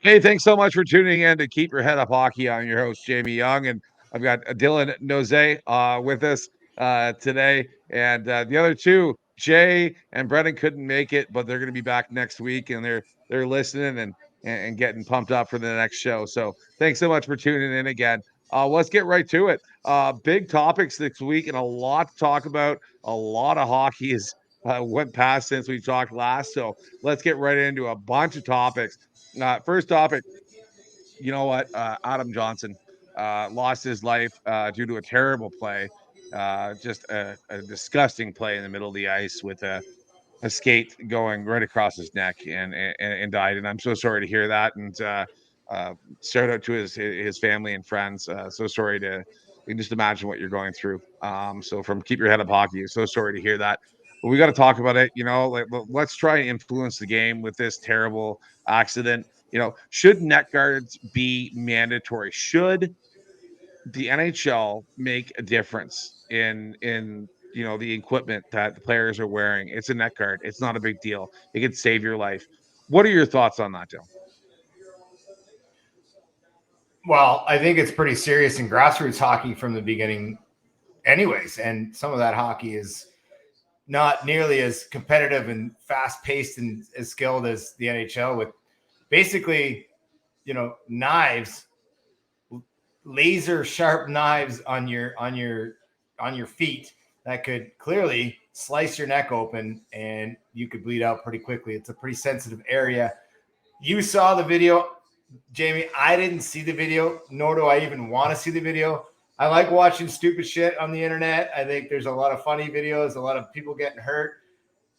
Hey, thanks so much for tuning in to Keep Your Head Up Hockey. I'm your host, Jamie Young, and I've got Dylan Noze with us today. And the other two, Jay and Brendan, couldn't make it, but they're going to be back next week, and they're listening and getting pumped up for the next show. So thanks so much for tuning in again. Let's get right to it. Big topics this week, and a lot to talk about. A lot of hockey has went past since we talked last, so let's get right into a bunch of topics. First topic, you know what? Adam Johnson lost his life due to a terrible play, just a disgusting play in the middle of the ice with a skate going right across his neck and died. And I'm so sorry to hear that. And shout out to his family and friends. So sorry to you can just imagine what you're going through. So from Keep Your Head Up Hockey, so sorry to hear that. But we got to talk about it. Let's try and influence the game with this terrible accident. Should net guards be mandatory? Should the NHL make a difference in the equipment that the players are wearing? It's a net guard. It's not a big deal. It could save your life. What are your thoughts on that, Joe? Well, I think it's pretty serious in grassroots hockey from the beginning, anyways. And some of that hockey is not nearly as competitive and fast paced and as skilled as the NHL with basically, knives, laser sharp knives on your feet that could clearly slice your neck open and you could bleed out pretty quickly. It's a pretty sensitive area. You saw the video, Jamie. I didn't see the video, nor do I even want to see the video. I like watching stupid shit on the internet. I think there's a lot of funny videos, a lot of people getting hurt.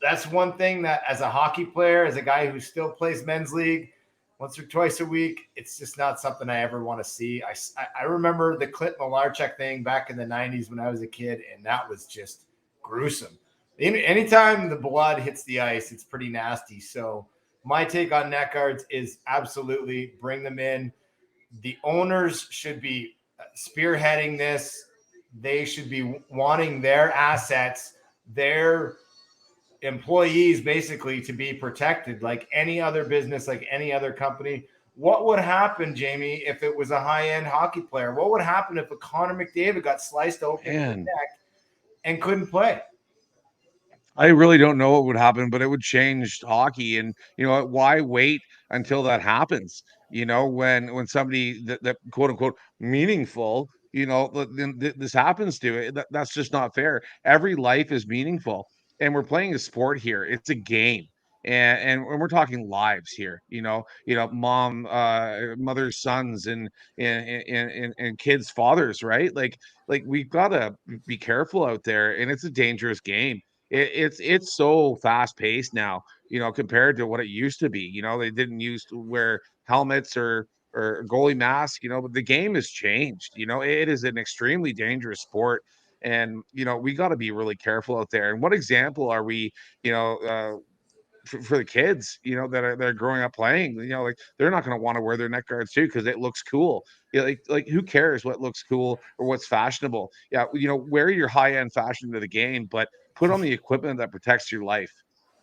That's one thing that, as a hockey player, as a guy who still plays men's league once or twice a week, it's just not something I ever want to see. I remember the Clint Malarchuk thing back in the 90s when I was a kid, and that was just gruesome. Anytime the blood hits the ice, it's pretty nasty. So my take on neck guards is absolutely bring them in. The owners should be spearheading this. They should be wanting their assets, their employees basically to be protected like any other business, like any other company. What would happen, Jamie, if it was a high-end hockey player? What would happen if a Connor McDavid got sliced open in the Man, neck and couldn't play? I really don't know what would happen, but it would change hockey. And why wait until that happens? When somebody that quote unquote meaningful, this happens to it. That's just not fair. Every life is meaningful, and we're playing a sport here. It's a game. And we're talking lives here, mom, mothers, sons, and kids, fathers, right? Like we've got to be careful out there, and it's a dangerous game. It's so fast paced now, compared to what it used to be. They didn't used to wear helmets or goalie masks, but the game has changed. It is an extremely dangerous sport. And we got to be really careful out there. And what example are we, you know, for the kids, that are growing up playing, like they're not going to want to wear their neck guards too because it looks cool. Like who cares what looks cool or what's fashionable? Yeah, wear your high end fashion to the game, but put on the equipment that protects your life.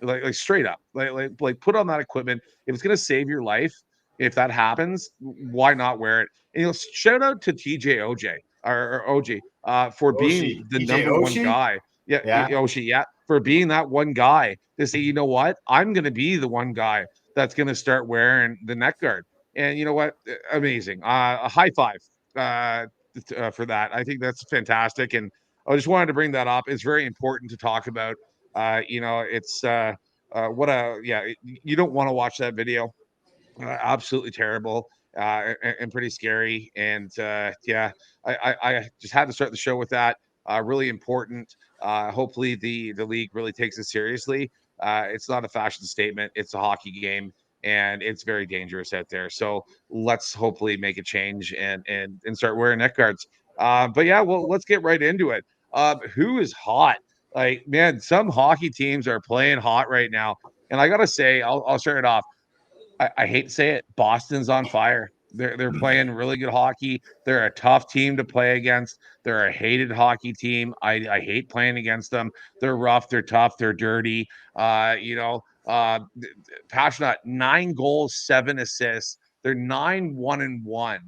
Like straight up, like put on that equipment if it's going to save your life. If that happens, why not wear it? And shout out to TJ OJ or OG for being Oshie, the TJ number one Oshie. guy. Yeah, Yeah. Oshie, yeah, for being that one guy to say, you know what, I'm going to be the one guy that's going to start wearing the neck guard. And you know what? Amazing. A high five for that. I think that's fantastic. And I just wanted to bring that up. It's very important to talk about. It's what a, yeah, you don't want to watch that video. Absolutely terrible and pretty scary. And yeah, I just had to start the show with that. Really important. Hopefully the league really takes it seriously. It's not a fashion statement. It's a hockey game, and it's very dangerous out there. So let's hopefully make a change and start wearing neck guards. But yeah, well, let's get right into it. Who is hot? Like, man, some hockey teams are playing hot right now. And I gotta say, I'll start it off. I hate to say it, Boston's on fire. They're playing really good hockey. They're a tough team to play against. They're a hated hockey team. I hate playing against them. They're rough. They're tough. They're dirty. Passionate, 9 goals, 7 assists. They're 9-1-1,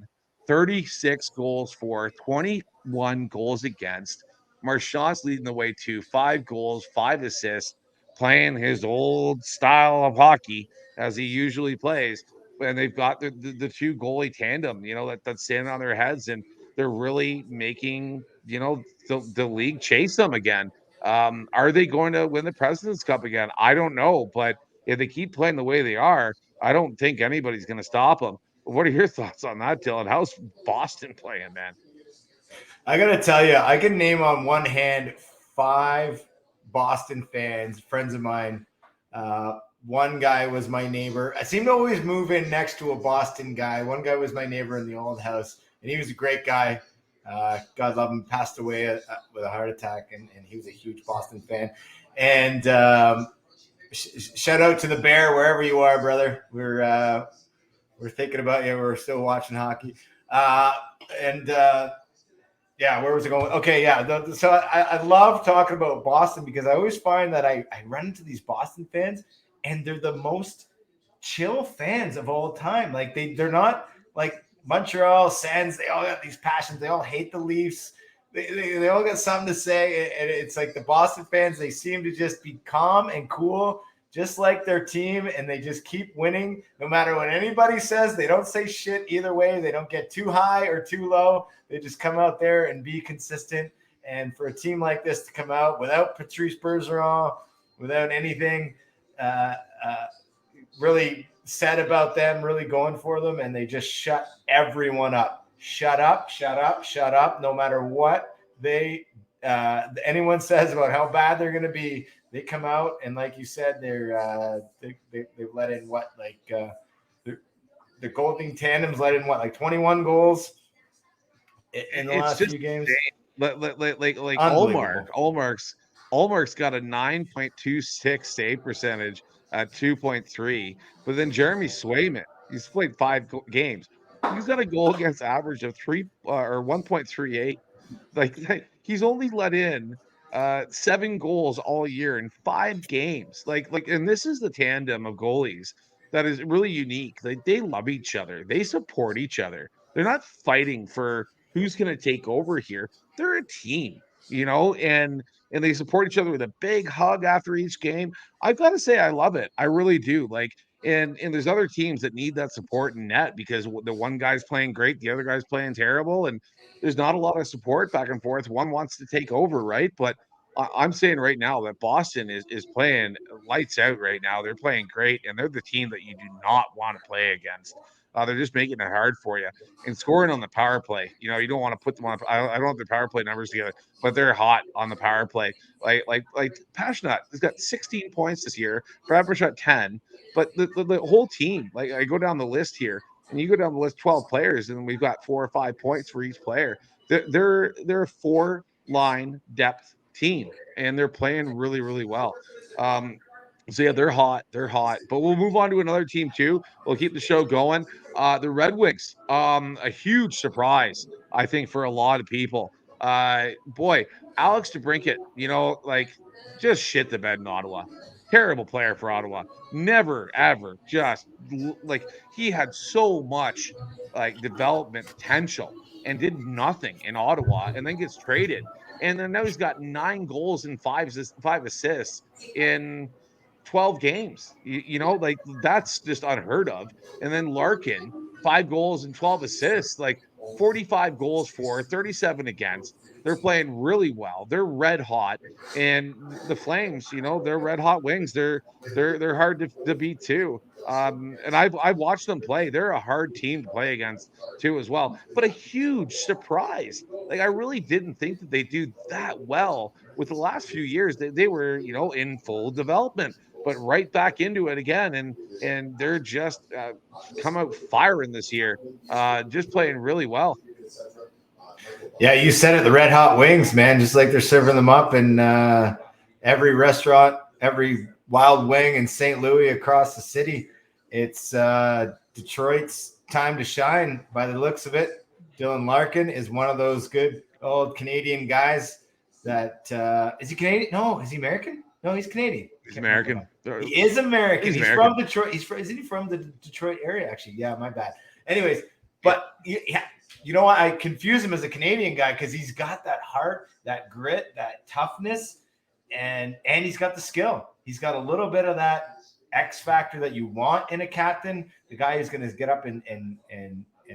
36 goals for, 21 goals against. Marchand's leading the way too, 5 goals, 5 assists, playing his old style of hockey as he usually plays. And they've got the two goalie tandem, that's standing on their heads, and they're really making, the league chase them again. Are they going to win the President's Cup again? I don't know, but if they keep playing the way they are, I don't think anybody's going to stop them. What are your thoughts on that, Dylan? How's Boston playing, man? I got to tell you, I can name on one hand 5 Boston fans, friends of mine. One guy was my neighbor. I seem to always move in next to a Boston guy. One guy was my neighbor in the old house, and he was a great guy. God love him, passed away with a heart attack, and he was a huge Boston fan. And shout out to the Bear, wherever you are, brother. We're thinking about you. We're still watching hockey. Yeah, where was it going? Okay, yeah. So I love talking about Boston because I always find that I run into these Boston fans, and they're the most chill fans of all time. Like they're not like Montreal Sens. They all got these passions. They all hate the Leafs. They all got something to say, and it's like the Boston fans. They seem to just be calm and cool, just like their team, and they just keep winning no matter what anybody says. They don't say shit either way. They don't get too high or too low. They just come out there and be consistent. And for a team like this to come out without Patrice Bergeron, without anything really said about them, really going for them, and they just shut everyone up. Shut up, shut up, shut up. No matter what anyone says about how bad they're going to be, they come out, and like you said, they've let in the Golding Tandem's let in 21 goals in the last few games. Like Ullmark's got a 9.26 save percentage at 2.3, but then Jeremy Swayman, he's played 5 games. He's got a goal against average of 1.38. Like he's only let in 7 goals all year in 5 games. And this is the tandem of goalies that is really unique. They love each other. They support each other. They're not fighting for who's going to take over here. They're a team, and they support each other with a big hug after each game. I've got to say, I love it. I really do. And there's other teams that need that support in net because the one guy's playing great, the other guy's playing terrible, and there's not a lot of support back and forth. One wants to take over, right? But I'm saying right now that Boston is playing lights out right now. They're playing great, and they're the team that you do not want to play against. They're just making it hard for you. And scoring on the power play, you don't want to put them on. I don't have their power play numbers together, but they're hot on the power play. Like Pashnut has got 16 points this year. Brad Marchand 10. But the whole team, like I go down the list here, and you go down the list 12 players, and we've got 4 or 5 points for each player. They're a 4-line depth team, and they're playing really, really well. So yeah, they're hot. They're hot. But we'll move on to another team too. We'll keep the show going. The Red Wings, a huge surprise, I think, for a lot of people. Boy, Alex DeBrincat, just shit the bed in Ottawa. Terrible player for Ottawa. Never, ever, just he had so much development potential and did nothing in Ottawa, and then gets traded. And then now he's got 9 goals and 5 assists in 12 games. That's just unheard of. And then Larkin, 5 goals and 12 assists, 45 goals for, 37 against. They're playing really well. They're red hot, and the Flames, they're red hot wings. They're hard to beat too. And I've watched them play. They're a hard team to play against too as well. But a huge surprise. I really didn't think that they do that well with the last few years. They were, in full development, but right back into it again. And they're just come out firing this year, just playing really well. Yeah, you said it, the red hot wings, man, just like they're serving them up in every restaurant, every Wild Wing in St. Louis across the city. It's Detroit's time to shine by the looks of it. Dylan Larkin is one of those good old Canadian guys that is he Canadian? No, is he American? No, he's Canadian. He's American. He is American. He's He's American. from Detroit. Isn't he from the Detroit area? Actually, yeah, my bad. Anyways, but yeah, you know what? I confuse him as a Canadian guy because he's got that heart, that grit, that toughness, and he's got the skill. He's got a little bit of that X factor that you want in a captain. The guy who's going to get up and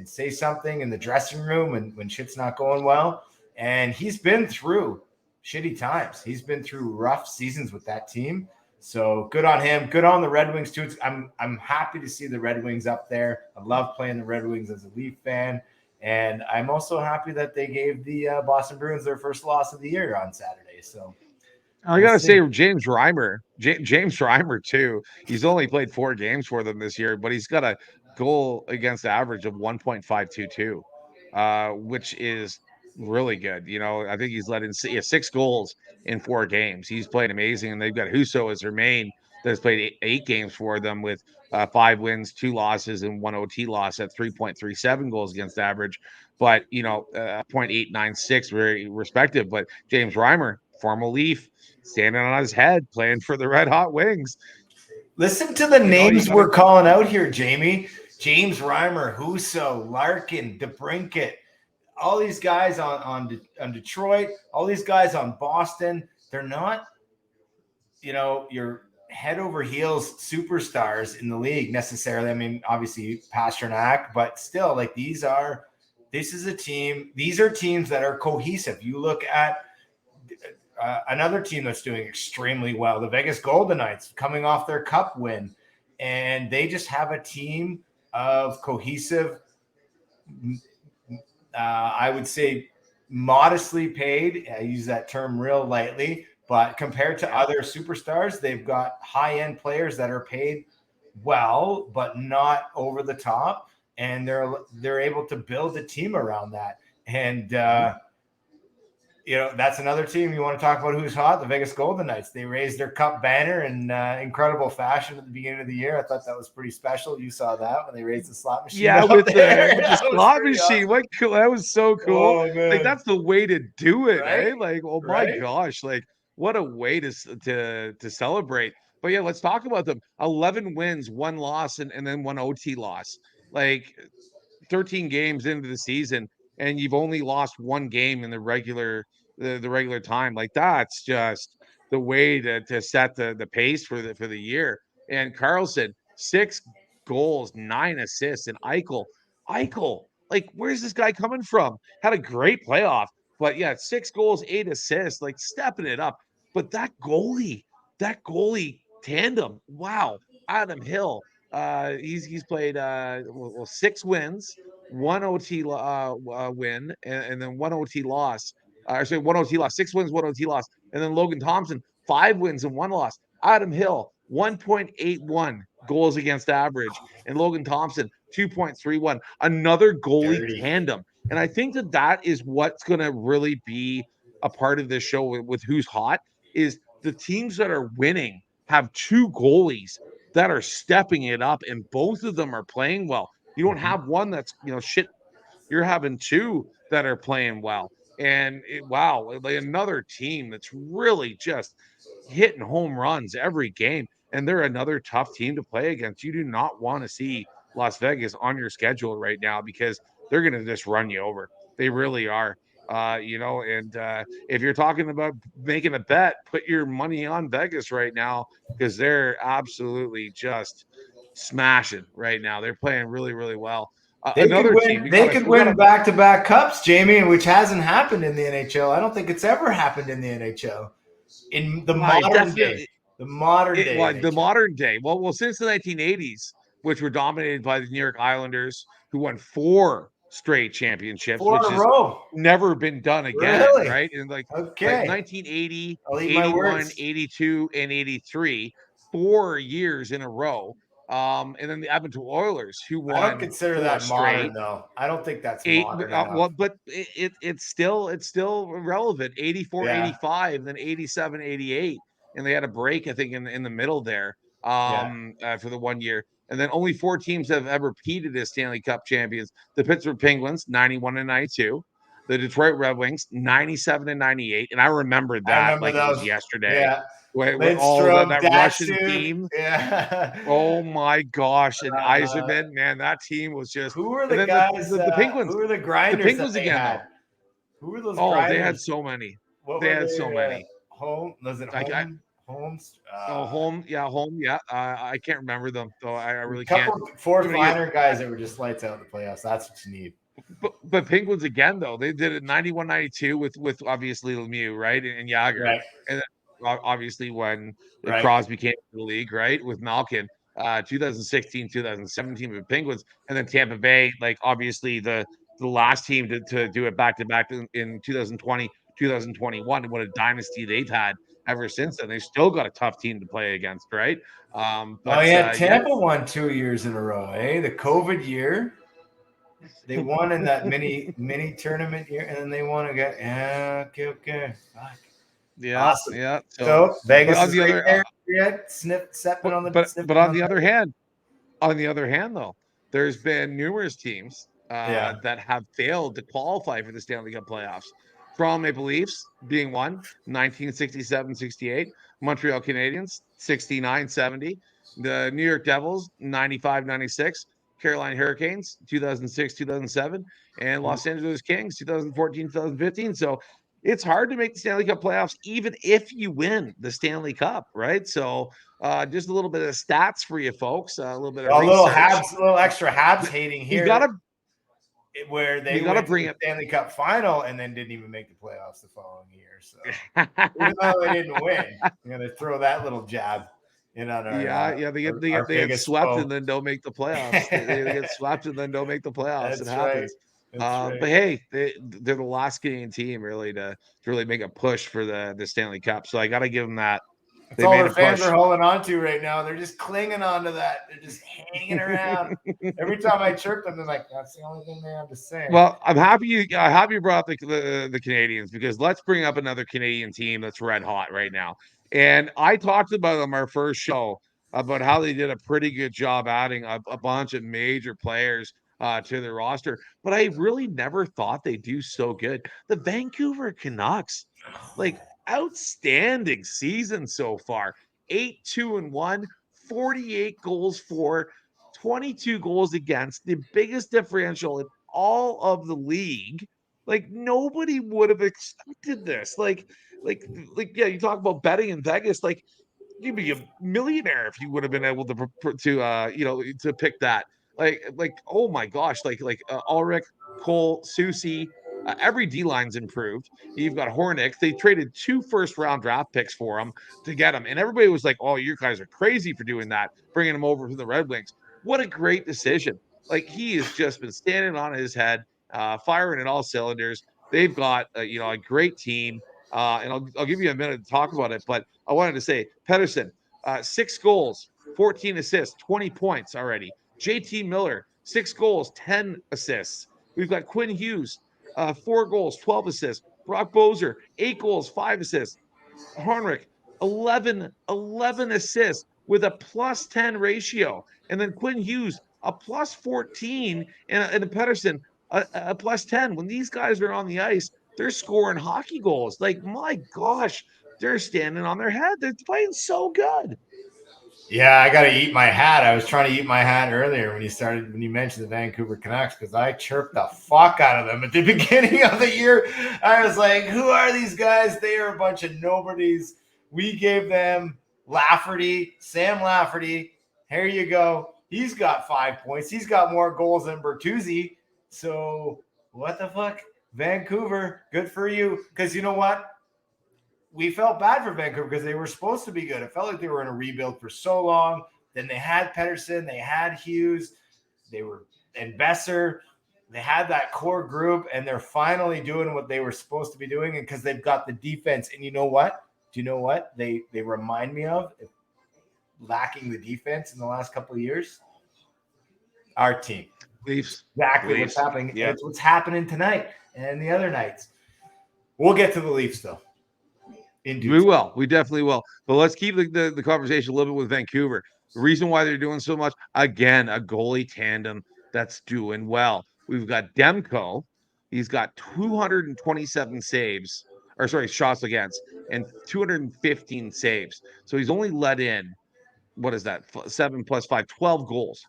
say something in the dressing room when shit's not going well. And he's been through shitty times. He's been through rough seasons with that team. So good on him. Good on the Red Wings too. I'm happy to see the Red Wings up there. I love playing the Red Wings as a Leaf fan. And I'm also happy that they gave the Boston Bruins their first loss of the year on Saturday. So I gotta say, James Reimer too. He's only played 4 games for them this year, but he's got a goal against average of 1.522, which is really good. You know, I think he's let in 6 goals in 4 games. He's played amazing, and they've got Husso as their main that's played 8 games for them with 5 wins, 2 losses, and 1 OT loss at 3.37 goals against average. But, you know, 0.896, very respective. But James Reimer, former Leaf, standing on his head, playing for the Red Hot Wings. Listen to the names we're calling out here, Jamie. James Reimer, Husso, Larkin, DeBrincat, all these guys on Detroit, all these guys on Boston. They're not, you know, your head over heels superstars in the league necessarily. I mean, obviously Pastrnak, but still, like these are teams that are cohesive. You look at another team that's doing extremely well, the Vegas Golden Knights, coming off their cup win, and they just have a team of cohesive, I would say modestly paid. I use that term real lightly, but compared to other superstars, they've got high-end players that are paid well, but not over the top, and they're able to build a team around that. And you know, that's another team you want to talk about who's hot, the Vegas Golden Knights. They raised their cup banner in incredible fashion at the beginning of the year. I thought that was pretty special. You saw that when they raised the slot machine. Yeah, with the slot machine. What cool. That was so cool. Oh, like that's the way to do it, right? eh? Like, oh my gosh, like what a way to celebrate. But yeah, let's talk about them. 11 wins, 1 loss, and then 1 OT loss. Like 13 games into the season, and you've only lost 1 game in the regular time. Like that's just the way to set the pace for the year. And Carlson, 6 goals, 9 assists, and Eichel, like where's this guy coming from? Had a great playoff, but yeah, 6 goals, 8 assists, like stepping it up. But that goalie tandem, wow. Adam Hill, he's played 6 wins, 1 OT win, and then 1 OT loss. Sorry, 1 OT loss, 6 wins, 1 OT loss, and then Logan Thompson, 5 wins and 1 loss. Adam Hill, 1.81 goals against average, and Logan Thompson, 2.31. Another goalie tandem, and I think that is what's going to really be a part of this show with who's hot. Is the teams that are winning have 2 goalies that are stepping it up, and both of them are playing well. You don't have one that's, you know, shit. You're having 2 that are playing well. And wow, like another team that's really just hitting home runs every game. And they're another tough team to play against. You do not want to see Las Vegas on your schedule right now because they're going to just run you over. They really are. You know, and if you're talking about making a bet, put your money on Vegas right now because they're absolutely just smashing right now. They're playing really, really well. They could win back-to-back cups, Jamie, which hasn't happened in the NHL. I don't think it's ever happened in the NHL in the modern day. The modern day. Well, since the 1980s, which were dominated by the New York Islanders, who won 4 straight championships, 4 which in a row. Never been done again, right? And like 1980, 81, 82, and 83, 4 years in a row. And then the Edmonton Oilers, who won. I don't consider that modern, though. I don't think that's modern. Well, but it's still relevant. 84, 85, then 87, 88, and they had a break, I think, in the middle there for the 1 year. And then only 4 teams have ever repeated as Stanley Cup champions: the Pittsburgh Penguins, 91 and 92. The Detroit Red Wings, 97 and 98. And I remember that it was yesterday. Yeah. with all Lindstrom, that Russian Datsyuk. team. Yeah. Oh my gosh. And Yzerman, man, that team was just. Who were And the then guys? the Penguins. Who were the The grinders that Penguins they again, had? though. Who were those Oh, they had grinders? so many. What They were had so they? many. Home? Was it Like home? Holmes? home, yeah, home, yeah. I can't remember them, though. I A really can't. couple fourth Too many years. liner guys that were just lights out in the playoffs. That's what you need. But Penguins again, though, they did it 91-92 with obviously Lemieux, right? And Yager. Right. And then obviously when Right. Crosby came to the league, right? With Malkin, 2016, 2017 with Penguins, and then Tampa Bay, like obviously the last team to do it back to back in 2020, 2021. What a dynasty they've had ever since then. They still got a tough team to play against, right? But Tampa won 2 years in a row, eh? The COVID year. They won in that mini tournament year, and then they won again. Yeah, okay. Fuck. Yeah, Awesome. yeah. So Vegas on is the right other, there. Stepping on the. but on the other hand, though, there's been numerous teams that have failed to qualify for the Stanley Cup playoffs. Toronto Maple Leafs being one, 1967-68. Montreal Canadiens, 69-70. The New York Devils, 95-96. Carolina Hurricanes, 2006-2007. And Los Angeles Kings, 2014-2015. So it's hard to make the Stanley Cup playoffs, even if you win the Stanley Cup, right? So just a little bit of stats for you folks, a little bit of research. A little extra Habs hating here. You gotta, where they went to the Stanley Cup final and then didn't even make the playoffs the following year. So even though they didn't win, I'm gonna throw that little jab in on our they get swept and then don't make the playoffs. they get swept and then don't make the playoffs. It happens. Right. But hey, they're the last Canadian team really to really make a push for the Stanley Cup. So I got to give them that. That's all their fans are holding on to right now. They're just clinging on to that. They're just hanging around. Every time I chirp them, they're like, "That's the only thing they have to say." Well, I'm happy you brought up the Canadians, because let's bring up another Canadian team that's red hot right now. And I talked about them our first show about how they did a pretty good job adding a bunch of major players to their roster, but I really never thought they'd do so good. The Vancouver Canucks, like, outstanding season so far. 8-2-1, 48 goals for, 22 goals against, the biggest differential in all of the league. Like, nobody would have expected this. Like, yeah, you talk about betting in Vegas. Like, you'd be a millionaire if you would have been able to pick that. Like, oh my gosh, Ulrich, Cole, Susie, every D line's improved. You've got Hornick. They traded 2 first-round draft picks for him to get him, and everybody was like, "Oh, you guys are crazy for doing that, bringing him over from the Red Wings." What a great decision! Like, he has just been standing on his head, firing at all cylinders. They've got a great team, and I'll give you a minute to talk about it, but I wanted to say, Pettersson, 6 goals, 14 assists, 20 points already. JT Miller, 6 goals, 10 assists. We've got Quinn Hughes, 4 goals, 12 assists. Brock Boeser, 8 goals, 5 assists. Hornrick, 11 assists with a plus 10 ratio. And then Quinn Hughes, a plus 14, and a Pettersson, a plus 10. When these guys are on the ice, they're scoring hockey goals. Like, my gosh, they're standing on their head. They're playing so good. Yeah, I got to eat my hat. I was trying to eat my hat earlier when you mentioned the Vancouver Canucks, because I chirped the fuck out of them at the beginning of the year. I was like, who are these guys? They are a bunch of nobodies. We gave them Sam Lafferty. Here you go. He's got 5 points. He's got more goals than Bertuzzi. So what the fuck? Vancouver, good for you. Because you know what? We felt bad for Vancouver because they were supposed to be good. It felt like they were in a rebuild for so long. Then they had Pettersson, they had Hughes, and Besser. They had that core group, and they're finally doing what they were supposed to be doing, and because they've got the defense. And you know what? Do you know what they remind me of? Lacking the defense in the last couple of years. Our team. Leafs. Exactly what's happening. Yeah. It's what's happening tonight and the other nights. We'll get to the Leafs though. We will. We definitely will. But let's keep the conversation a little bit with Vancouver. The reason why they're doing so much, again, a goalie tandem that's doing well. We've got Demko. He's got 227 saves shots against, and 215 saves. So he's only let in, what is that? 7 plus 5, 12 goals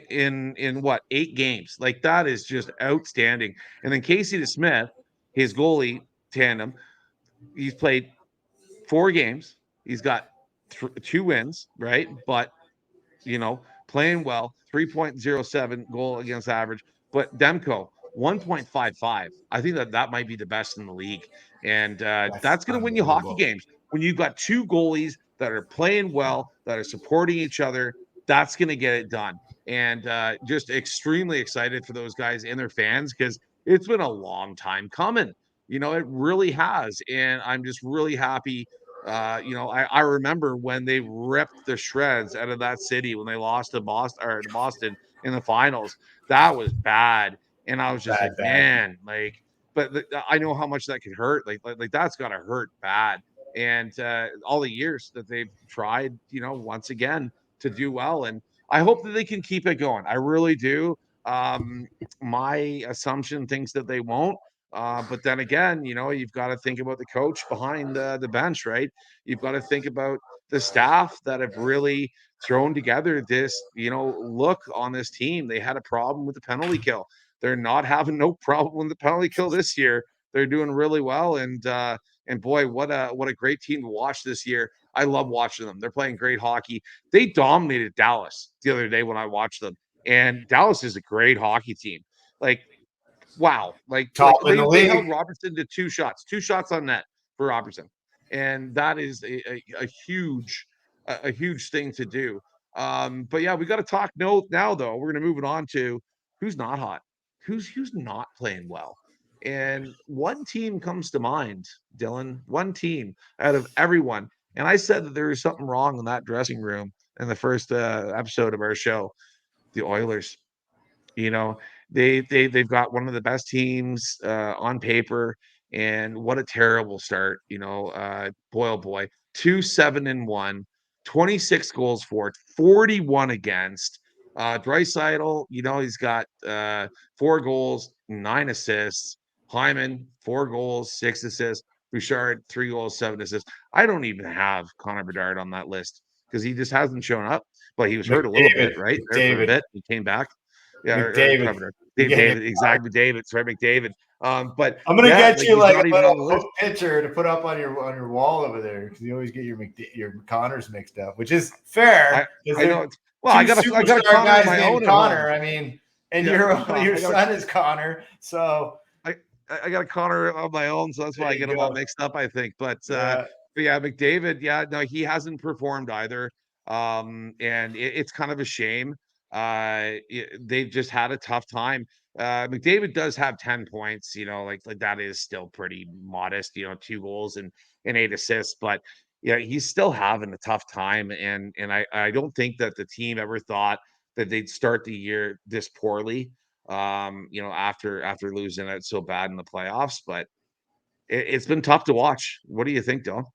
in what, 8 games. Like, that is just outstanding. And then Casey DeSmith, his goalie tandem, he's played 4 games. He's got 2 wins, right? But playing well, 3.07 goal against average. But Demko, 1.55. I think that might be the best in the league. And that's going to win you hockey games. When you've got 2 goalies that are playing well, that are supporting each other, that's going to get it done. And just extremely excited for those guys and their fans, because it's been a long time coming. It really has. And I'm just really happy. I remember when they ripped the shreds out of that city when they lost to Boston in the finals. That was bad. And I was just bad. Man, but I know how much that could hurt. Like that's got to hurt bad. And all the years that they've tried, once again to do well. And I hope that they can keep it going. I really do. My assumption thinks that they won't. But then again, you've got to think about the coach behind the bench, right? You've got to think about the staff that have really thrown together this, look on this team. They had a problem with the penalty kill. They're not having no problem with the penalty kill this year. They're doing really well. And boy, what a great team to watch this year. I love watching them. They're playing great hockey. They dominated Dallas the other day when I watched them. And Dallas is a great hockey team. Like, wow. Like they held Robertson to 2 shots on net for Robertson. And that is a huge thing to do. But yeah, we got to talk now though. We're going to move it on to who's not hot, who's not playing well. And one team comes to mind, Dylan, one team out of everyone. And I said that there was something wrong in that dressing room in the first episode of our show, the Oilers. They've got one of the best teams on paper, and what a terrible start. Boy, oh boy, 2-7-1, 26 goals for, 41 against. Draisaitl, he's got 4 goals, 9 assists. Hyman, 4 goals, 6 assists. Bouchard, 3 goals, 7 assists. I don't even have Connor Bedard on that list because he just hasn't shown up. But he was hurt a little bit, right? For a bit, he came back. Yeah, David, exactly. David, sorry, McDavid. But I'm gonna get you like a little picture to put up on your wall over there because you always get your Connors mixed up, which is fair. I know. Well, I got a Connor of my own. Connor, I mean, and your son is Connor, so I got a Connor of my own, so that's why I get them all mixed up, I think. But yeah, McDavid, no, he hasn't performed either, and it's kind of a shame. They've just had a tough time. McDavid does have 10 points, like that is still pretty modest, 2 goals and 8 assists, but yeah, he's still having a tough time. And I don't think that the team ever thought that they'd start the year this poorly, after losing it so bad in the playoffs. But it's been tough to watch. What do you think, Dylan?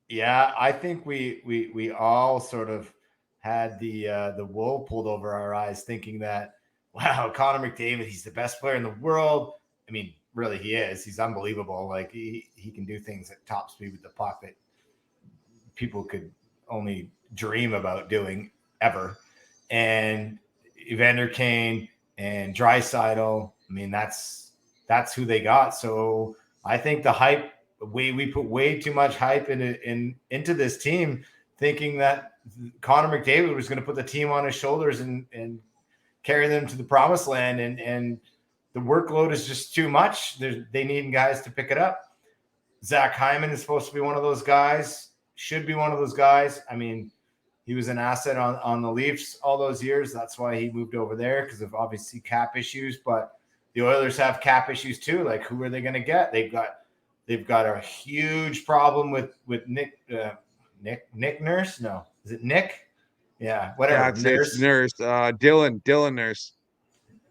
Yeah, I think we all sort of had the wool pulled over our eyes, thinking that, wow, Connor McDavid, he's the best player in the world. I mean, really, he is. He's unbelievable. Like he can do things at top speed with the puck that people could only dream about doing ever. And Evander Kane and Draisaitl, I mean, that's who they got. So I think the hype, we put way too much hype into this team, thinking that Connor McDavid was going to put the team on his shoulders and carry them to the promised land. And the workload is just too much. They need guys to pick it up. Zach Hyman is supposed to be one of those guys, should be one of those guys. I mean, he was an asset on the Leafs all those years. That's why he moved over there, because of obviously cap issues. But the Oilers have cap issues too. Like, who are they going to get? They've got a huge problem with Nick Nurse. No, is it Nick? Yeah, whatever. Yeah, it's Nurse. Dylan Nurse.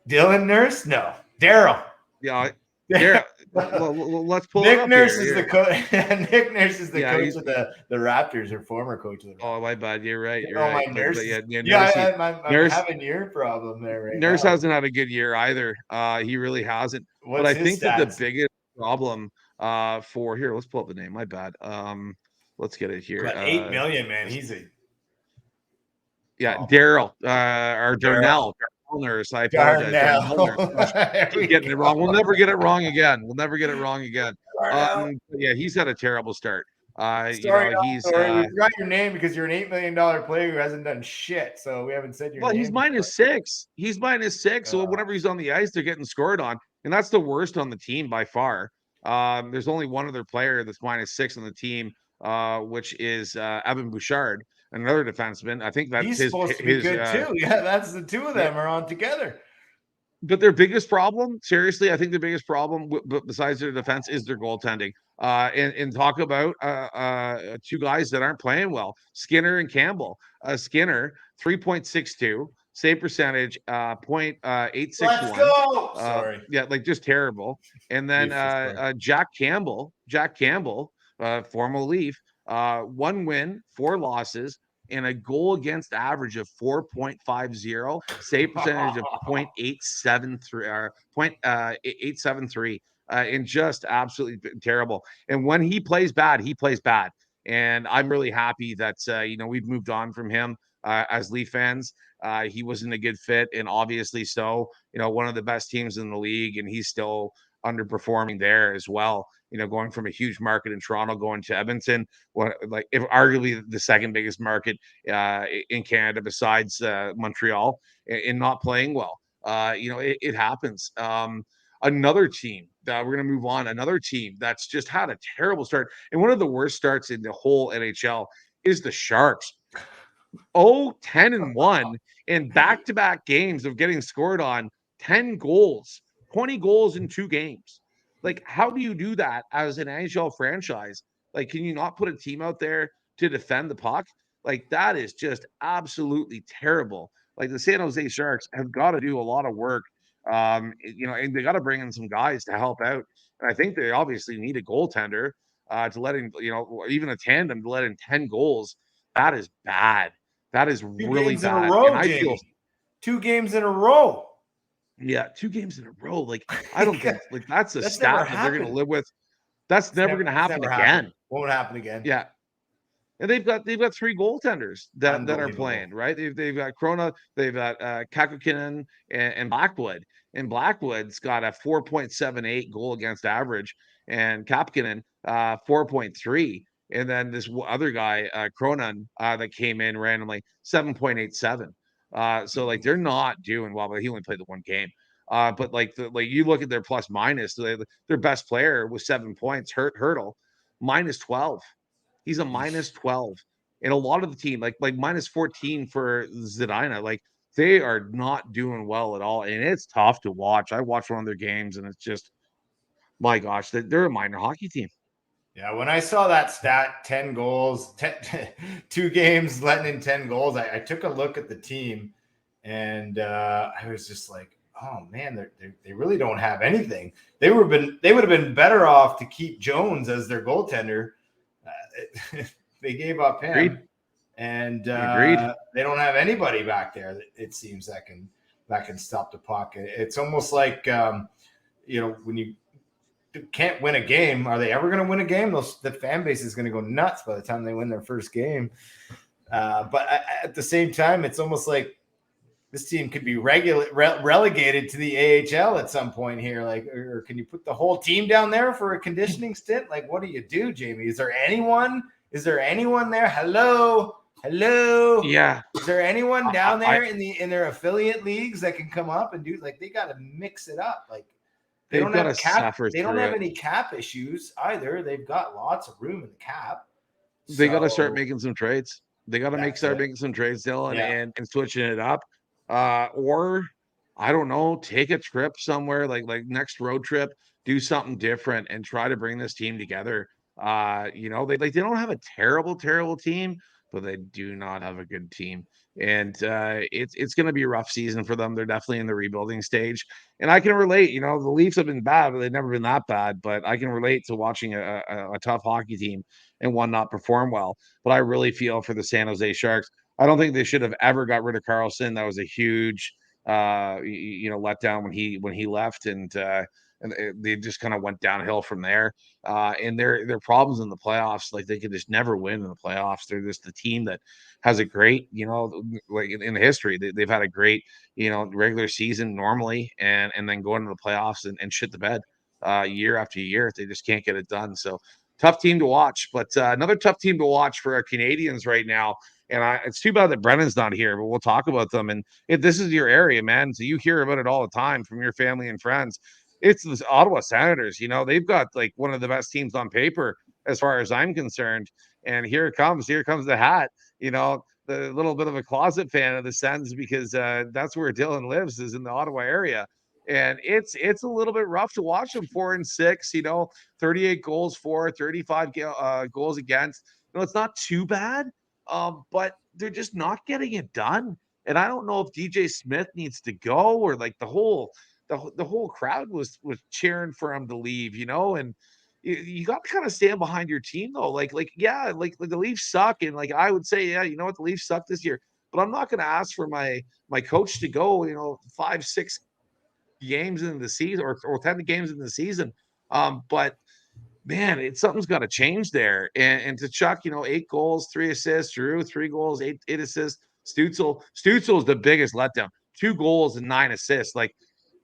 Dylan Nurse? No, Daryl. Yeah. Well, let's pull Nick it up Nurse here. Is the coach. Nick Nurse is the coach of the Raptors, or former coach of the Raptors. Oh, my bad. You're right. You're right. My Nurse. I'm having your problem there right Nurse now. hasn't had a good year either. He really hasn't. What's but I think stats? that the biggest problem for here. Let's pull up the name. My bad. Let's get it here. But $8 million, man. He's a Daryl or Darnell. Nurse. I apologize. Darnell. Keep getting it wrong. We'll never get it wrong again. Yeah, he's had a terrible start. He's we forgot your name because you're an $8 million player who hasn't done shit. So we haven't said your name. Well, he's -6. He's -6. So whenever he's on the ice, they're getting scored on, and that's the worst on the team by far. There's only one other player that's -6 on the team, which is Evan Bouchard, another defenseman. I think that's he's supposed to be good too. Yeah, that's the two of them are on together. But their biggest problem, seriously, I think the biggest problem, besides their defense, is their goaltending. And talk about two guys that aren't playing well, Skinner and Campbell. Skinner, 3.62, save percentage, 0.861. Let's go. Sorry. Yeah, like just terrible. And then Jack Campbell, former Leaf, 1 win, 4 losses, and a goal against average of 4.50, save percentage of 0.873, and just absolutely terrible. And when he plays bad, he plays bad. And I'm really happy that we've moved on from him as Leaf fans. He wasn't a good fit, and obviously so. One of the best teams in the league, and he's still underperforming there as well. Going from a huge market in Toronto, going to Edmonton, if arguably the second biggest market in Canada besides Montreal, and not playing well. It happens. Another team that we're going to move on. Another team that's just had a terrible start, and one of the worst starts in the whole NHL is the Sharks. 10-1 in back-to-back games of getting scored on, 10 goals, 20 goals in 2 games. Like, how do you do that as an NHL franchise? Like, can you not put a team out there to defend the puck? Like, that is just absolutely terrible. Like, the San Jose Sharks have got to do a lot of work, and they got to bring in some guys to help out. And I think they obviously need a goaltender to let in, even a tandem to let in 10 goals. That is bad. That is really bad. In a row, and Jamie. 2 games in a row. Yeah, 2 games in a row. Like, I don't think that's a stat that they're going to live with. That's never going to happen again. Won't happen again. Yeah, and they've got 3 goaltenders that are playing, right. They've got Krona, they've got Kakukinen and Blackwood. And Blackwood's got a 4.78 goal against average, and Kakukinen 4.3. And then this other guy, Cronin, that came in randomly, 7.87. So like they're not doing well, but he only played the 1 game. But you look at their plus minus, their best player was 7 points, Hurdle, -12. He's a -12. And a lot of the team, like -14 for Zadina, like they are not doing well at all. And it's tough to watch. I watched one of their games and it's just, my gosh, they're a minor hockey team. Yeah, when I saw that stat, 10 goals, 2 games letting in 10 goals, I took a look at the team, and I was just like, oh man, they really don't have anything. They would have been better off to keep Jones as their goaltender. They gave up him. Agreed. And Agreed. They don't have anybody back there. It seems that can stop the puck. It's almost like when you can't win a game, are they ever going to win a game? The fan base is going to go nuts by the time they win their first game. But at the same time, it's almost like this team could be relegated to the AHL at some point here. Like, or can you put the whole team down there for a conditioning stint? Like, what do you do, Jamie? Is there anyone there? Hello. Yeah. Is there anyone down there in their affiliate leagues that can come up and do, like, they got to mix it up. Like, They don't have any cap issues either. They've got lots of room in the cap. They got to start making some trades. They got to start making some trades, Dylan, and switching it up. Or I don't know, take a trip somewhere, like next road trip, do something different and try to bring this team together. They don't have a terrible team, but they do not have a good team. And it's going to be a rough season for them. They're definitely in the rebuilding stage. And I can relate, the Leafs have been bad, but they've never been that bad. But I can relate to watching a tough hockey team and one not perform well. But I really feel for the San Jose Sharks. I don't think they should have ever got rid of Karlsson. That was a huge letdown when he left. And and they just kind of went downhill from there. And their problems in the playoffs, like they could just never win in the playoffs. They're just the team that has a great, like in history, they've had a great, regular season normally, and then go into the playoffs and shit the bed year after year. They just can't get it done. So tough team to watch. But another tough team to watch for our Canadians right now. And it's too bad that Brennan's not here, but we'll talk about them. And if this is your area, man, so you hear about it all the time from your family and friends. It's the Ottawa Senators. They've got like one of the best teams on paper as far as I'm concerned. And here it comes. Here comes the hat. The little bit of a closet fan of the Sens because that's where Dylan lives, is in the Ottawa area. And it's a little bit rough to watch them 4-6, 38 goals for, 35 goals against. It's not too bad, but they're just not getting it done. And I don't know if DJ Smith needs to go, or like the whole crowd was cheering for him to leave, and you got to kind of stand behind your team though. Yeah, like the Leafs suck, and like I would say, yeah, you know what, the Leafs suck this year, but I'm not going to ask for my coach to go, 5-6 games in the season, or 10 games in the season. But man, something's got to change there. And to Chuck, 8 goals, 3 assists, Drew, 3 goals, eight assists. Stutzel is the biggest letdown. 2 goals and 9 assists. Like,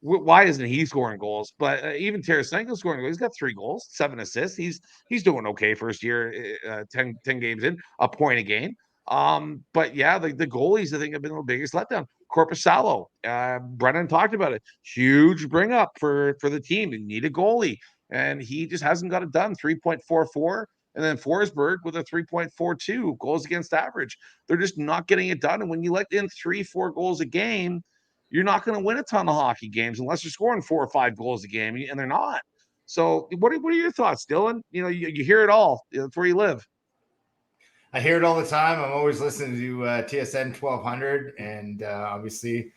why isn't he scoring goals? But even Tarasenko scoring goals. He's got 3 goals, 7 assists. He's doing okay first year, 10 games in, a point a game. But yeah, the goalies I think have been the biggest letdown. Korpisalo, Brennan talked about it. Huge bring up for the team. You need a goalie, and he just hasn't got it done. 3.44, and then Forsberg with a 3.42 goals against average. They're just not getting it done. And when you let in 3-4 goals a game, you're not going to win a ton of hockey games unless you're scoring 4 or 5 goals a game, and they're not. So, what are your thoughts, Dylan? You hear it all. That's where you live. I hear it all the time. I'm always listening to TSN 1200, and obviously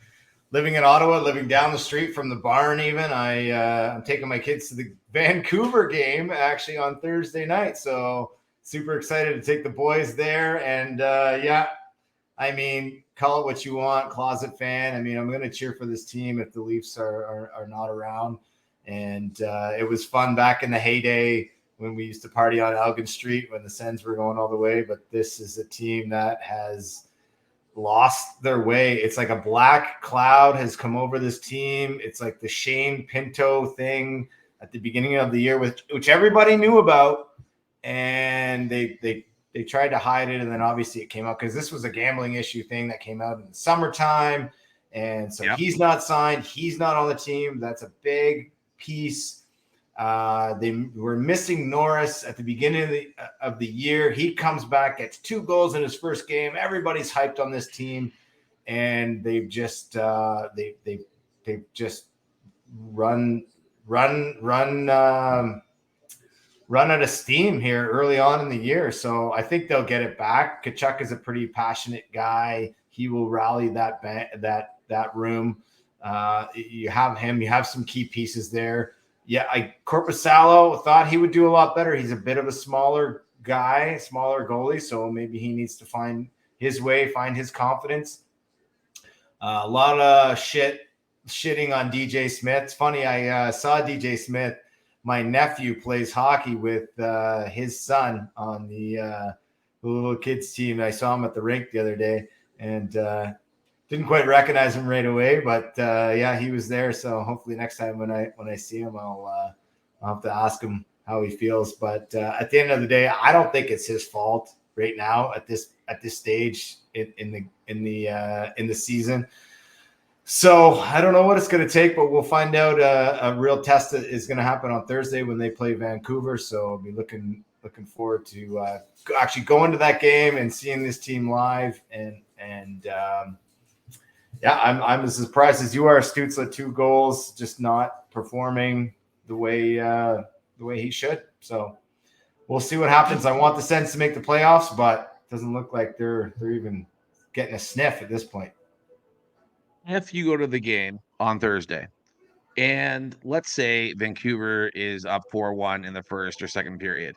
living in Ottawa, living down the street from the barn. Even I'm taking my kids to the Vancouver game actually on Thursday night, so super excited to take the boys there. And yeah, I mean, call it what you want, closet fan. I mean, I'm going to cheer for this team if the Leafs are not around. And it was fun back in the heyday when we used to party on Elgin Street when the Sens were going all the way. But this is a team that has lost their way. It's like a black cloud has come over this team. It's like the Shane Pinto thing at the beginning of the year, which everybody knew about, and they tried to hide it, and then obviously it came out because this was a gambling issue thing that came out in the summertime, and so He's not signed. He's not on the team. That's a big piece. They were missing Norris at the beginning of the year. He comes back, gets 2 goals in his first game. Everybody's hyped on this team, and they've just they've just run out of steam here early on in the year. So I think they'll get it back. Tkachuk is a pretty passionate guy. He will rally that room. You have him. You have some key pieces there. Yeah, Korpisalo thought he would do a lot better. He's a bit of a smaller guy, smaller goalie, so maybe he needs to find his way, find his confidence. A lot of shitting on DJ Smith. It's funny, I saw DJ Smith. My nephew plays hockey with his son on the little kids team. I saw him at the rink the other day, and didn't quite recognize him right away, but yeah, he was there. So hopefully next time when I see him, I'll have to ask him how he feels. But at the end of the day, I don't think it's his fault right now at this stage in the season. So I don't know what it's going to take, but we'll find out. A real test is going to happen on Thursday when they play Vancouver. So I'll be looking forward to actually going to that game and seeing this team live. And yeah, I'm as surprised as you are. Stützle, 2 goals, just not performing the way he should. So we'll see what happens. I want the Sens to make the playoffs, but it doesn't look like they're even getting a sniff at this point. If you go to the game on Thursday, and let's say Vancouver is up 4-1 in the first or second period,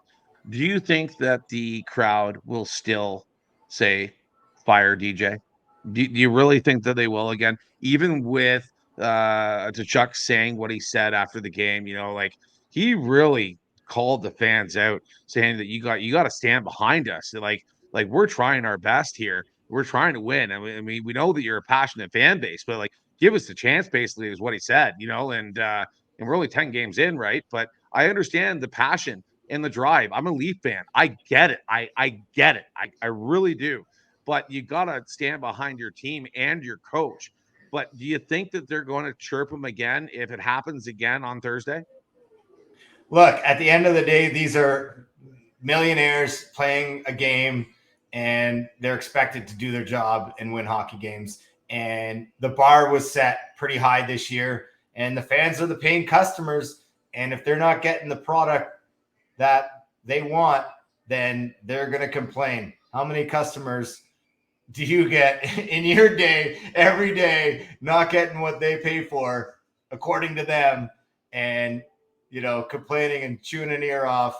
do you think that the crowd will still say fire DJ? Do you really think that they will again, even with to Chuck saying what he said after the game. Like he really called the fans out, saying that you got to stand behind us. Like we're trying our best here. We're trying to win. I mean, we know that you're a passionate fan base, but like give us the chance, basically, is what he said. And we're only 10 games in, right? But I understand the passion and the drive. I'm a Leaf fan. I get it. I get it. I really do. But you gotta stand behind your team and your coach. But do you think that they're going to chirp him again if it happens again on Thursday? Look, at the end of the day, these are millionaires playing a game, and they're expected to do their job and win hockey games. And the bar was set pretty high this year, and the fans are the paying customers. And if they're not getting the product that they want, then they're going to complain. How many customers do you get in your day, every day, not getting what they pay for, according to them, and complaining and chewing an ear off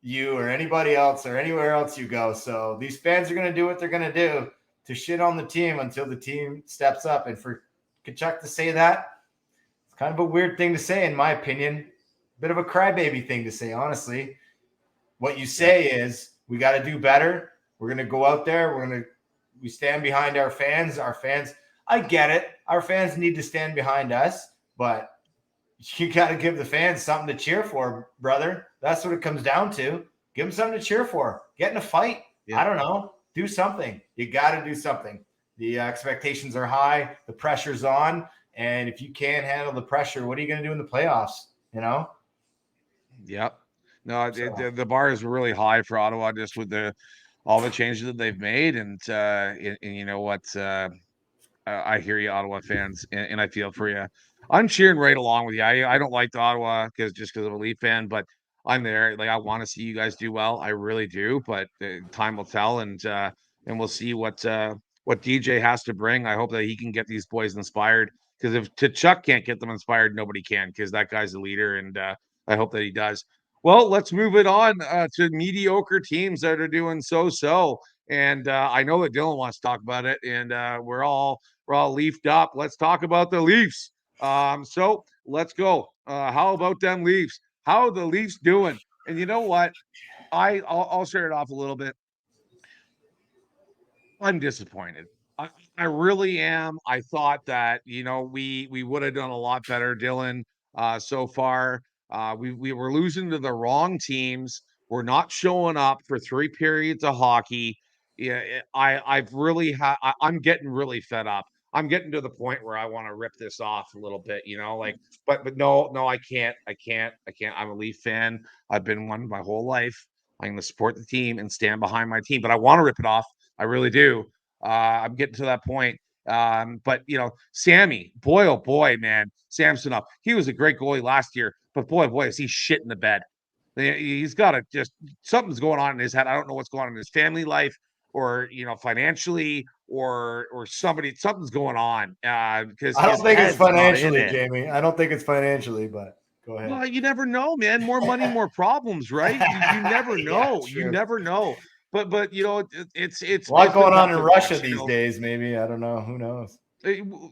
you or anybody else or anywhere else you go? So these fans are going to do what they're going to do to shit on the team until the team steps up. And for Tkachuk to say that, it's kind of a weird thing to say, in my opinion. Bit of a crybaby thing to say, honestly. What you say is, we got to do better. We're going to go out there. We stand behind our fans. I get it. Our fans need to stand behind us, but you got to give the fans something to cheer for, brother. That's what it comes down to. Give them something to cheer for. Get in a fight. Yeah. I don't know. Do something. You got to do something. The expectations are high. The pressure's on. And if you can't handle the pressure, what are you going to do in the playoffs? Yep. No, the bar is really high for Ottawa, just with all the changes that they've made. And you know what? I hear you, Ottawa fans, and I feel for you. I'm cheering right along with you. I don't like the Ottawa because I'm a Leaf fan, but I'm there. Like I want to see you guys do well. I really do. But time will tell, and we'll see what DJ has to bring. I hope that he can get these boys inspired. Because if Tkachuk can't get them inspired, nobody can. Because that guy's a leader, and I hope that he does. Well, let's move it on to mediocre teams that are doing so. And I know that Dylan wants to talk about it, and we're all leafed up. Let's talk about the Leafs. So let's go. How about them Leafs? How are the Leafs doing? And you know what? I'll start it off a little bit. I'm disappointed. I really am. I thought that we would have done a lot better, Dylan. So far, we were losing to the wrong teams. We're not showing up for 3 periods of hockey. Yeah, I'm getting really fed up. I'm getting to the point where I want to rip this off a little bit, like, but no, I can't. I'm a Leaf fan. I've been one my whole life. I'm going to support the team and stand behind my team, but I want to rip it off. I really do. I'm getting to that point. But Sammy, boy, oh boy, man, Samsonov, he was a great goalie last year, but boy, is he shit in the bed. He's got to something's going on in his head. I don't know what's going on in his family life or, financially or something's going on. Because I don't think it's financially, Jamie. I don't think it's financially, but go ahead. Well, you never know, man. More money, more problems, right? You never know. Yeah, you never know. But it's a lot going on in Russia these days. Maybe, I don't know. Who knows?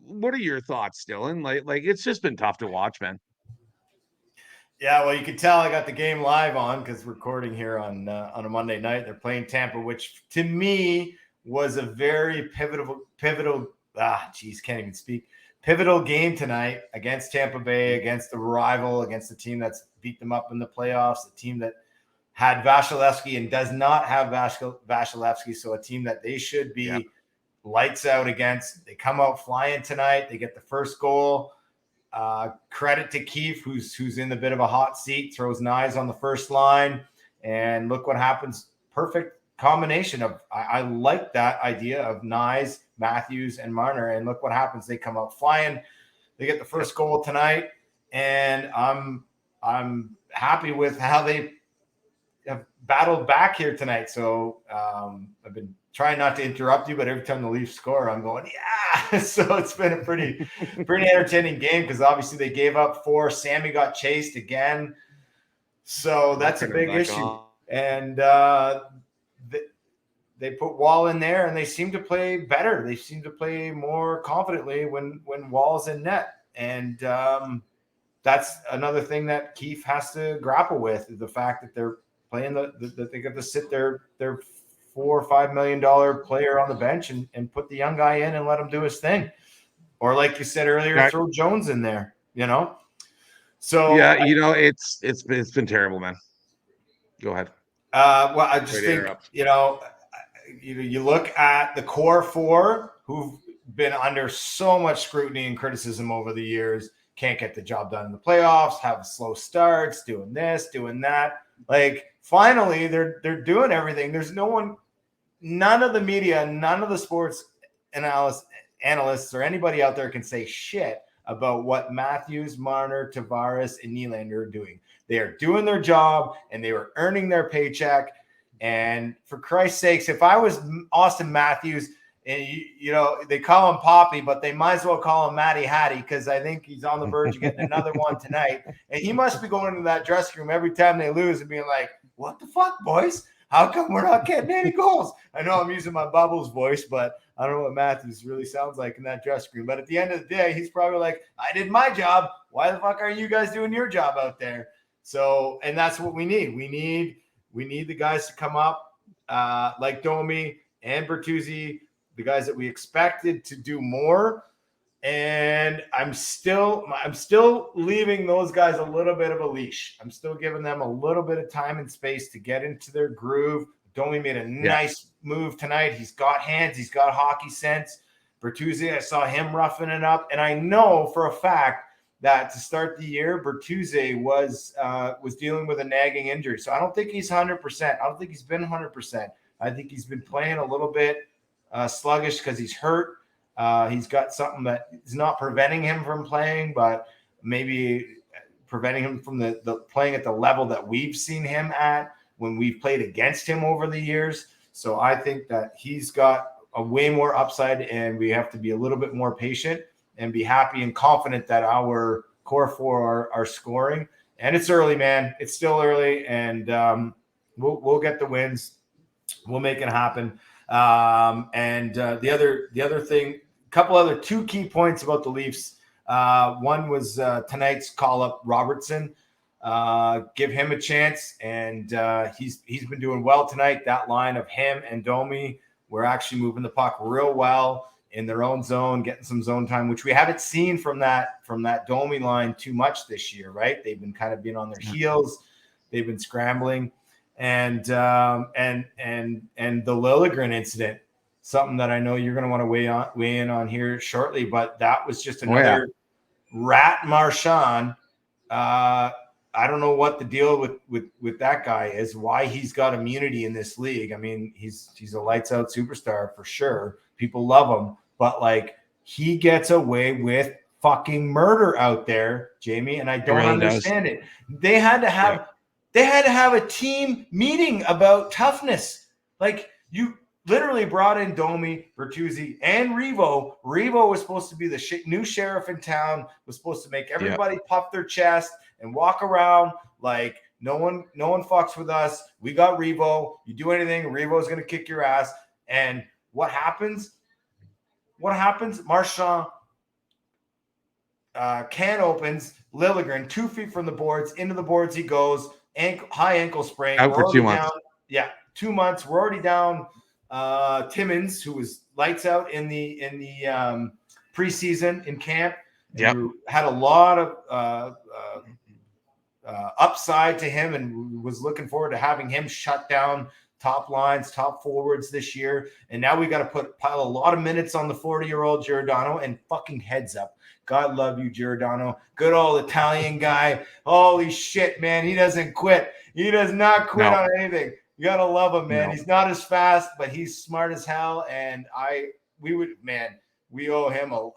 What are your thoughts, Dylan? Like it's just been tough to watch, man. Yeah, well, you can tell I got the game live on because we're recording here on a Monday night. They're playing Tampa, which to me was a very pivotal. Can't even speak. Pivotal game tonight against Tampa Bay, against the rival, against the team that's beat them up in the playoffs, the team that had Vasilevsky and does not have Vasilevsky, so a team that they should be lights out against. They come out flying tonight. They get the first goal. Credit to Keefe, who's in a bit of a hot seat, throws Knies on the first line, and look what happens. Perfect combination of I like that idea of Knies, Matthews, and Marner, and look what happens. They come out flying. They get the first goal tonight, and I'm happy with how they have battled back here tonight. So I've been trying not to interrupt you, but every time the Leafs score, I'm going, yeah. So it's been a pretty entertaining game because obviously they gave up 4. Sammy got chased again. So that's a big issue. And they put Wall in there, and they seem to play better. They seem to play more confidently when Wall's in net, and that's another thing that Keefe has to grapple with, is the fact that they're playing that they got to sit their $4 or $5 million player on the bench and put the young guy in and let him do his thing, or like you said earlier, throw Jones in there. So yeah, it's been terrible, man. Go ahead. Well, I just think you look at the core four who've been under so much scrutiny and criticism over the years. Can't get the job done in the playoffs, have slow starts, doing this, doing that. Like, finally, they're doing everything. There's none of the media, none of the sports analysts or anybody out there can say shit about what Matthews, Marner, Tavares, and Nylander are doing. They are doing their job, and they were earning their paycheck. And for Christ's sakes, if I was Austin Matthews, and they call him Poppy, but they might as well call him Matty Hattie, because I think he's on the verge of getting another one tonight. And he must be going into that dressing room every time they lose and being like, "What the fuck, boys? How come we're not getting any goals?" I know I'm using my Bubbles voice, but I don't know what Matthews really sounds like in that dressing room. But at the end of the day, he's probably like, "I did my job. Why the fuck aren't you guys doing your job out there?" So, and that's what we need. We need the guys to come up like Domi and Bertuzzi, the guys that we expected to do more. And I'm still leaving those guys a little bit of a leash. I'm still giving them a little bit of time and space to get into their groove. Domi made a nice move tonight. He's got hands. He's got hockey sense. Bertuzzi, I saw him roughing it up. And I know for a fact that to start the year, Bertuzzi was dealing with a nagging injury. So I don't think he's 100%. I don't think he's been 100%. I think he's been playing a little bit sluggish because he's hurt. He's got something that is not preventing him from playing, but maybe preventing him from the playing at the level that we've seen him at when we've played against him over the years. So I think that he's got a way more upside, and we have to be a little bit more patient and be happy and confident that our core four are scoring. And it's early, man. It's still early, and we'll get the wins. We'll make it happen. And the other thing, two key points about the Leafs. One was tonight's call up Robertson. Give him a chance, and he's been doing well tonight. That line of him and Domi, we're actually moving the puck real well in their own zone, getting some zone time, which we haven't seen from that Domi line too much this year, right? They've been kind of being on their heels. They've been scrambling. And the Liljegren incident, something that I know you're going to want to weigh in on here shortly, but that was just another rat Marchand. I don't know what the deal with that guy is, why he's got immunity in this league. I mean, he's a lights out superstar for sure. People love him, but like, he gets away with fucking murder out there, Jamie, and I don't understand it. They had to have a team meeting about toughness. Like, you literally brought in Domi, Bertuzzi, and Revo. Revo was supposed to be the new sheriff in town, was supposed to make everybody puff their chest and walk around like no one fucks with us. We got Revo. You do anything, Revo's going to kick your ass. And what happens? Marchand can opens, Liljegren 2 feet from the boards, into the boards he goes, high ankle sprain. Out for 2 months. 2 months. We're already down Timmins, who was lights out in the preseason in camp. Had a lot of upside to him, and was looking forward to having him shut down top lines, top forwards this year. And now we got to pile a lot of minutes on the 40-year-old Giordano, and fucking heads up. God love you, Giordano. Good old Italian guy. Holy shit, man. He doesn't quit. He does not quit on anything. You got to love him, man. He's not as fast, but he's smart as hell. And we owe him a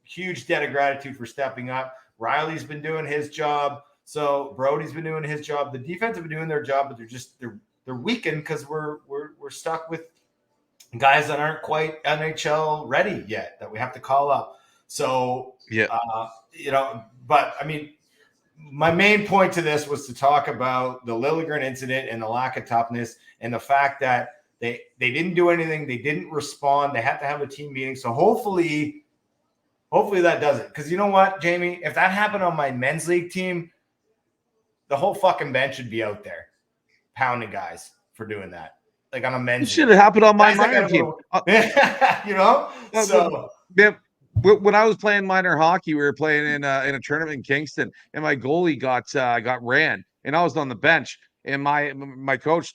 huge debt of gratitude for stepping up. Riley's been doing his job. So Brody's been doing his job. The defense have been doing their job, but they're weakened because we're stuck with guys that aren't quite NHL ready yet that we have to call up. So, but I mean, my main point to this was to talk about the Liljegren incident and the lack of toughness, and the fact that They didn't do anything. They didn't respond. They had to have a team meeting. So hopefully that does it. Because you know what, Jamie? If that happened on my men's league team, the whole fucking bench should be out there pounding guys for doing that. Like on a men's It should have happened on my Guys that minor got a team. little- you know? So When I was playing minor hockey, we were playing in a tournament in Kingston, and my goalie got ran, and I was on the bench, and my coach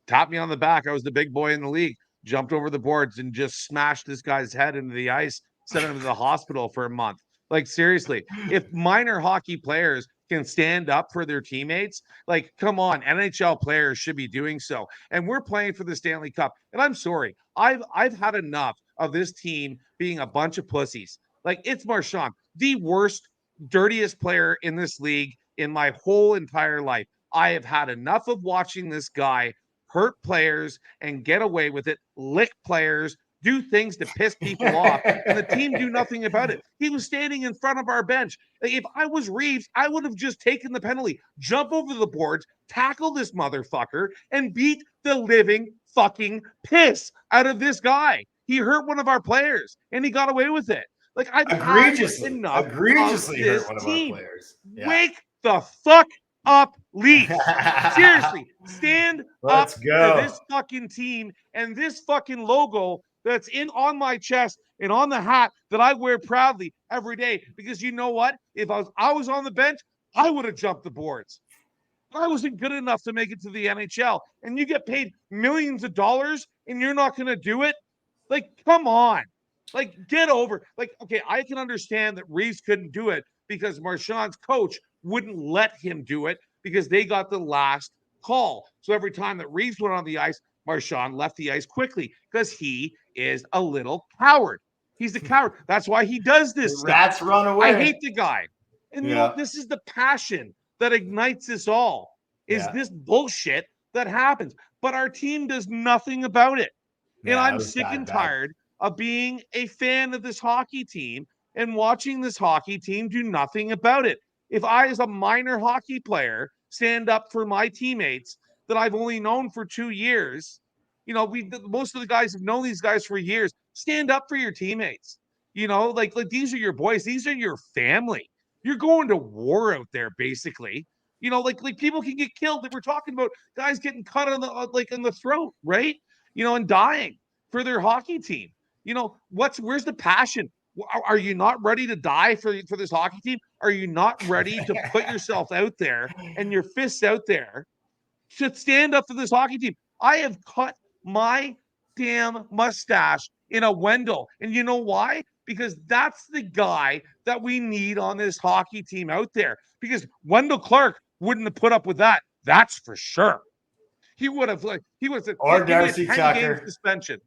tapped me on the back. I was the big boy in the league, jumped over the boards and just smashed this guy's head into the ice, sent him to the hospital for a month. Like, seriously, if minor hockey players can stand up for their teammates, like, come on, NHL players should be doing so. And we're playing for the Stanley Cup. And I'm sorry, I've had enough of this team being a bunch of pussies. Like, it's Marchand, the worst, dirtiest player in this league in my whole entire life. I have had enough of watching this guy hurt players and get away with it, lick players, do things to piss people off, and the team do nothing about it. He was standing in front of our bench. Like, if I was Reeves, I would have just taken the penalty, jump over the boards, tackle this motherfucker, and beat the living fucking piss out of this guy. He hurt one of our players, and he got away with it. Like, I've egregiously had enough hurt this one of team. our players. Yeah. Wake the fuck up, Leafs. Seriously, stand Let's up go. for this fucking team and this fucking logo that's on my chest and on the hat that I wear proudly every day. Because you know what? If I was on the bench, I would have jumped the boards. I wasn't good enough to make it to the NHL, and you get paid millions of dollars and you're not going to do it. Like, come on. Like, get over. Like, okay, I can understand that Reeves couldn't do it because Marchand's coach wouldn't let him do it because they got the last call. So every time that Reeves went on the ice, Marchand left the ice quickly because he is a little coward. He's a coward. That's why he does this stuff. Rats run away. I hate the guy. And you know, this is the passion that ignites us all, is this bullshit that happens. But our team does nothing about it. And I'm sick and tired of being a fan of this hockey team and watching this hockey team do nothing about it. If I, as a minor hockey player, stand up for my teammates that I've only known for 2 years, you know, most of the guys have known these guys for years. Stand up for your teammates. You know, like these are your boys. These are your family. You're going to war out there, basically. You know, like people can get killed. We're talking about guys getting cut on the in the throat, right? You know, and dying for their hockey team. You know, where's the passion? Are you not ready to die for this hockey team? Are you not ready to put yourself out there and your fists out there to stand up for this hockey team? I have cut my damn mustache in a Wendell. And you know why? Because that's the guy that we need on this hockey team out there. Because Wendell Clark wouldn't have put up with that. That's for sure. He would have or Darcy Tucker. Game suspension.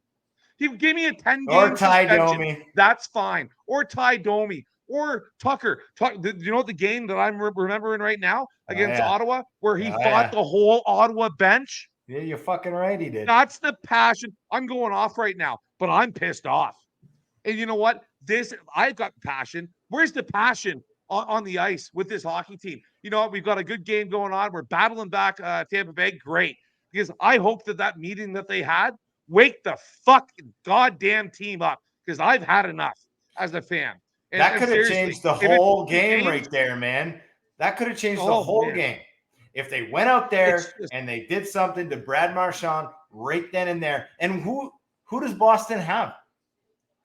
He gave me a 10-game or Ty suspension. Domi. That's fine. Or Ty Domi. Or Tucker. Do you know what the game that I'm remembering right now against Ottawa, where he fought the whole Ottawa bench? Yeah, you're fucking right. He did. That's the passion. I'm going off right now, but I'm pissed off. And you know what? I've got passion. Where's the passion on the ice with this hockey team? You know what? We've got a good game going on. We're battling back Tampa Bay. Great. Because I hope that meeting that they had wake the fucking goddamn team up, because I've had enough as a fan. And that could have changed the whole game right there, man. That could have changed the whole game. If they went out there and they did something to Brad Marchand right then and there. And who does Boston have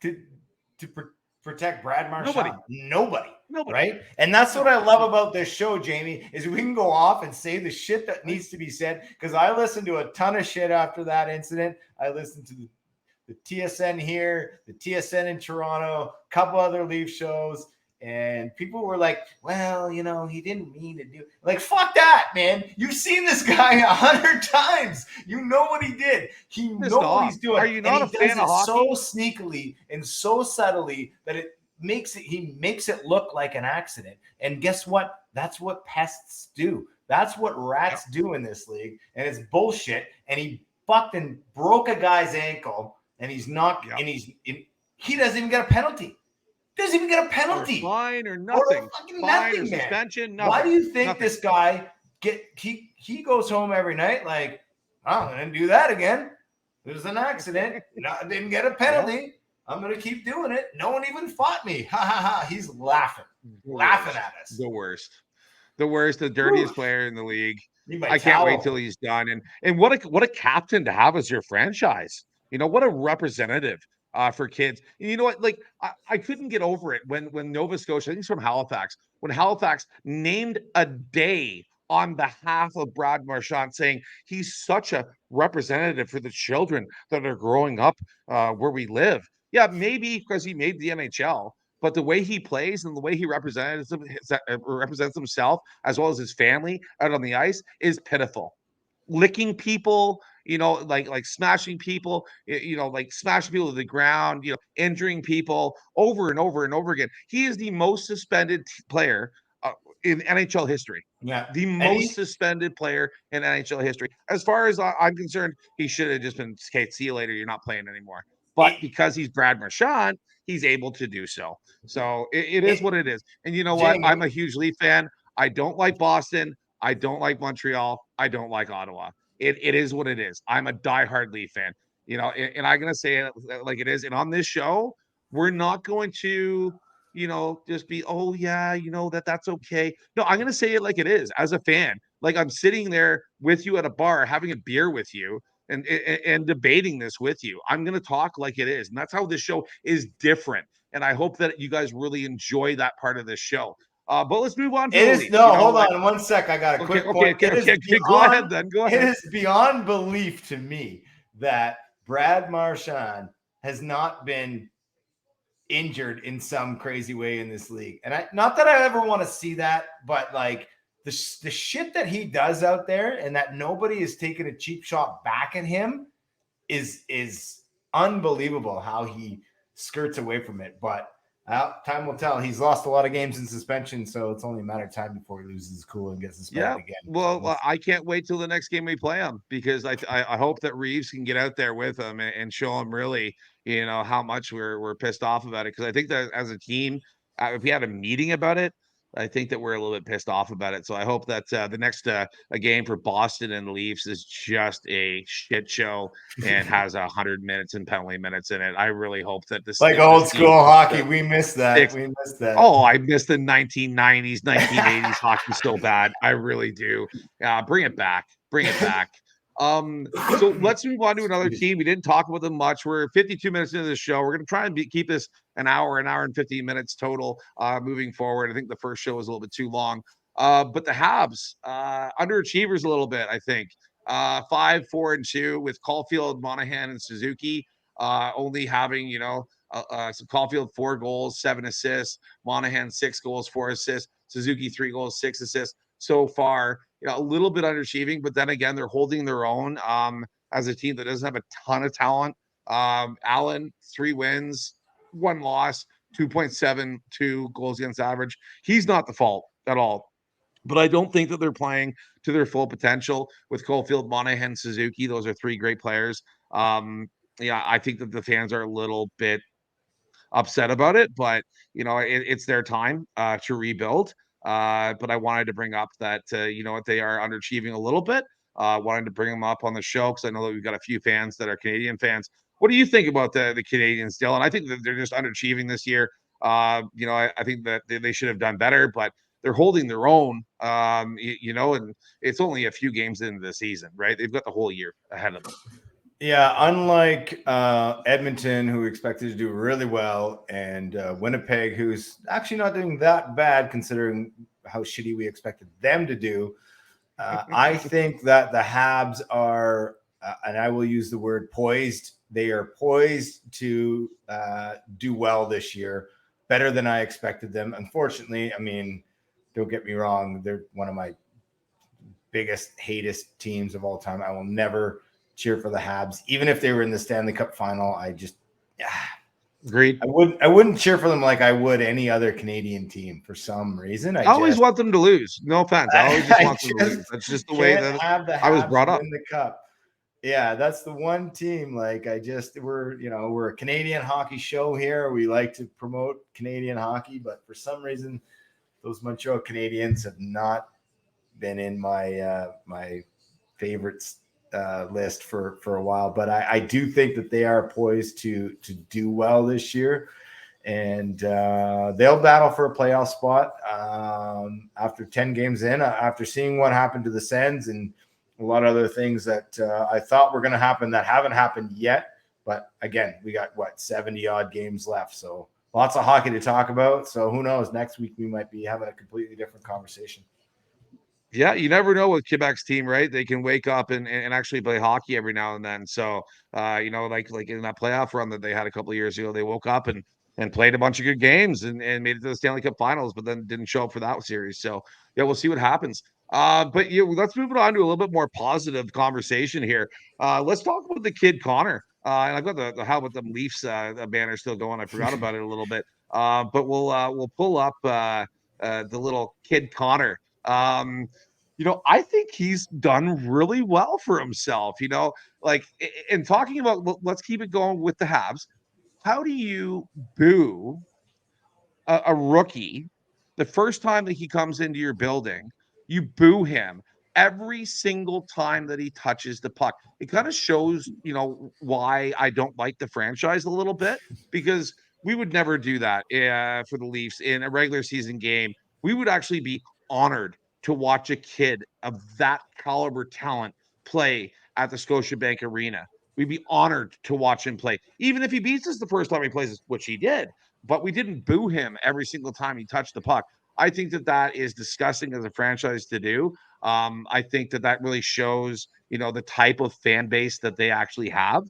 to protect Brad Marchand? Nobody. Right? And that's what I love about this show, Jamie, is we can go off and say the shit that needs to be said, because I listened to a ton of shit after that incident. I listened to the TSN here, the TSN in Toronto, a couple other Leaf shows, and people were like, well, you know, he didn't mean to do. Like, fuck that, man. You've seen this guy 100 times. You know what he did. He knows what he's doing. Are you not a fan of hockey? So sneakily and so subtly that he makes it look like an accident. And guess what? That's what pests do. That's what rats do in this league. And it's bullshit. And he fucking broke a guy's ankle, and he's not, and he doesn't even get a penalty. Doesn't even get a penalty. Or fine or nothing. Nothing, suspension, nothing. Why do you think this guy he goes home every night like, oh, I'm gonna do that again? It was an accident. No, I didn't get a penalty. I'm going to keep doing it. No one even fought me. Ha ha ha. He's laughing at us. The worst, the dirtiest player in the league. I can't wait till he's done. And what a captain to have as your franchise. What a representative for kids. And you know what? Like I couldn't get over it when Nova Scotia, I think it's from Halifax, when Halifax named a day on behalf of Brad Marchand, saying he's such a representative for the children that are growing up where we live. Yeah, maybe because he made the NHL, but the way he plays and the way he represents himself as well as his family out on the ice is pitiful. Licking people, like smashing people, like smashing people to the ground, injuring people over and over and over again. He is the most suspended player in NHL history. Yeah. The most suspended player in NHL history. As far as I'm concerned, he should have just been, okay, see you later. You're not playing anymore. But because he's Brad Marchand, he's able to do so. So it is what it is. And you know what? I'm a huge Leaf fan. I don't like Boston. I don't like Montreal. I don't like Ottawa. It is what it is. I'm a diehard Leaf fan. And I'm going to say it like it is. And on this show, we're not going to, just be, oh, yeah, that's okay. No, I'm going to say it like it is as a fan. Like I'm sitting there with you at a bar, having a beer with you and debating this with you. I'm going to talk like it is. And that's how this show is different. And I hope that you guys really enjoy that part of this show. But let's move on. Hold on 1 sec. I got a quick point. Go ahead then. Go ahead. It is beyond belief to me that Brad Marchand has not been injured in some crazy way in this league. And not that I ever want to see that, but like the shit that he does out there and that nobody is taking a cheap shot back at him is unbelievable how he skirts away from it. But time will tell. He's lost a lot of games in suspension, so it's only a matter of time before he loses his cool and gets suspended again. Well, I can't wait till the next game we play him, because I hope that Reeves can get out there with him and show him really, how much we're pissed off about it. Because I think that as a team, if we had a meeting about it, I think that we're a little bit pissed off about it. So I hope that the next a game for Boston and Leafs is just a shit show and has 100 minutes and penalty minutes in it. I really hope that this old school hockey. We missed that. We missed that. Oh, I miss the 1990s, 1980s hockey so bad. I really do. Bring it back. Bring it back. So let's move on to another team. We didn't talk about them much. We're 52 minutes into the show. We're going to try and keep this an hour and 15 minutes total moving forward. I think the first show was a little bit too long. But the Habs, underachievers a little bit, I think. 5-4-2 with Caulfield, Monahan, and Suzuki only having, some Caulfield 4 goals, 7 assists, Monahan 6 goals, 4 assists, Suzuki 3 goals, 6 assists so far. A little bit underachieving, but then again, they're holding their own as a team that doesn't have a ton of talent. Allen, 3 wins, 1 loss, 2.72 goals against average. He's not the fault at all. But I don't think that they're playing to their full potential with Caulfield, Monahan, Suzuki. Those are 3 great players. I think that the fans are a little bit upset about it, but it's their time to rebuild. But I wanted to bring up that what, they are underachieving a little bit. Wanted to bring them up on the show because I know that we've got a few fans that are Canadian fans. What do you think about the Canadians, Dylan? I think that they're just underachieving this year. I think that they should have done better, but they're holding their own. And it's only a few games into the season, right? They've got the whole year ahead of them. Yeah, unlike Edmonton, who expected to do really well, and Winnipeg, who's actually not doing that bad considering how shitty we expected them to do. I think that the Habs are, and I will use the word poised, they are poised to do well this year, better than I expected them. Unfortunately, I mean, don't get me wrong, they're one of my biggest, hatest teams of all time. I will never cheer for the Habs, even if they were in the Stanley Cup final. I just, agreed. I wouldn't cheer for them like I would any other Canadian team for some reason. I always want them to lose. No offense. I always just want them to lose. That's just the way that I was brought up. In the cup. Yeah, that's the one team. Like we're a Canadian hockey show here. We like to promote Canadian hockey, but for some reason, those Montreal Canadiens have not been in my my favorites list for a while, but I do think that they are poised to do well this year, and they'll battle for a playoff spot after 10 games in, after seeing what happened to the Sens and a lot of other things that I thought were going to happen that haven't happened yet. But again, we got 70 odd games left, so lots of hockey to talk about. So who knows? Next week we might be having a completely different conversation. Yeah, you never know with Quebec's team, right? They can wake up and actually play hockey every now and then. So, like in that playoff run that they had a couple of years ago, they woke up and played a bunch of good games and made it to the Stanley Cup Finals, but then didn't show up for that series. So, yeah, we'll see what happens. But let's move it on to a little bit more positive conversation here. Let's talk about the kid Connor. And I've got the how about them Leafs banner still going. I forgot about it a little bit. But we'll pull up the little kid Connor. I think he's done really well for himself. Like in talking about, let's keep it going with the Habs. How do you boo a rookie the first time that he comes into your building? You boo him every single time that he touches the puck. It kind of shows, why I don't like the franchise a little bit, because we would never do that for the Leafs in a regular season game. We would actually be honored to watch a kid of that caliber talent play at the Scotiabank Arena. We'd be honored to watch him play, even if he beats us the first time he plays us, which he did. But we didn't boo him every single time he touched the puck. I think that is disgusting as a franchise to do. I think that really shows, the type of fan base that they actually have.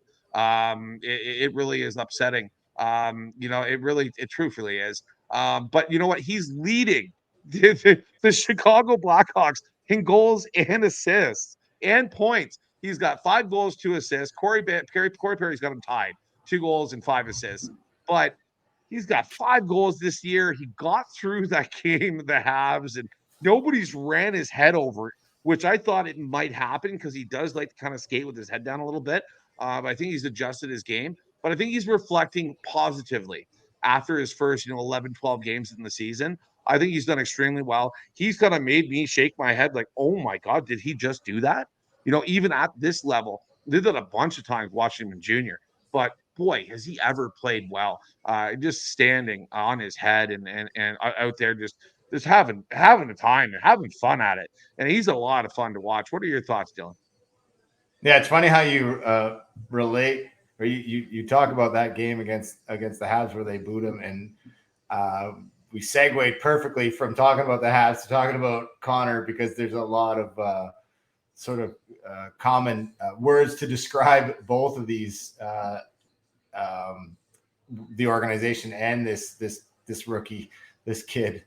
It really is upsetting. It truthfully is. But you know what? He's leading the Chicago Blackhawks in goals and assists and points. He's got 5 goals, 2 assists. Corey Perry's got him tied, 2 goals and 5 assists. But he's got 5 goals this year. He got through that game, the Habs, and nobody's ran his head over it, which I thought it might happen because he does like to kind of skate with his head down a little bit. I think he's adjusted his game, but I think he's reflecting positively after his first, 11, 12 games in the season. I think he's done extremely well. He's kind of made me shake my head like, oh my God, did he just do that? Even at this level, did that a bunch of times watching him in junior, but boy, has he ever played well. Just standing on his head and out there just having a time and having fun at it. And he's a lot of fun to watch. What are your thoughts, Dylan? Yeah, it's funny how you relate or you talk about that game against the Habs where they booed him, and we segued perfectly from talking about the Habs to talking about Connor, because there's a lot of sort of common words to describe both of these, the organization and this rookie, this kid.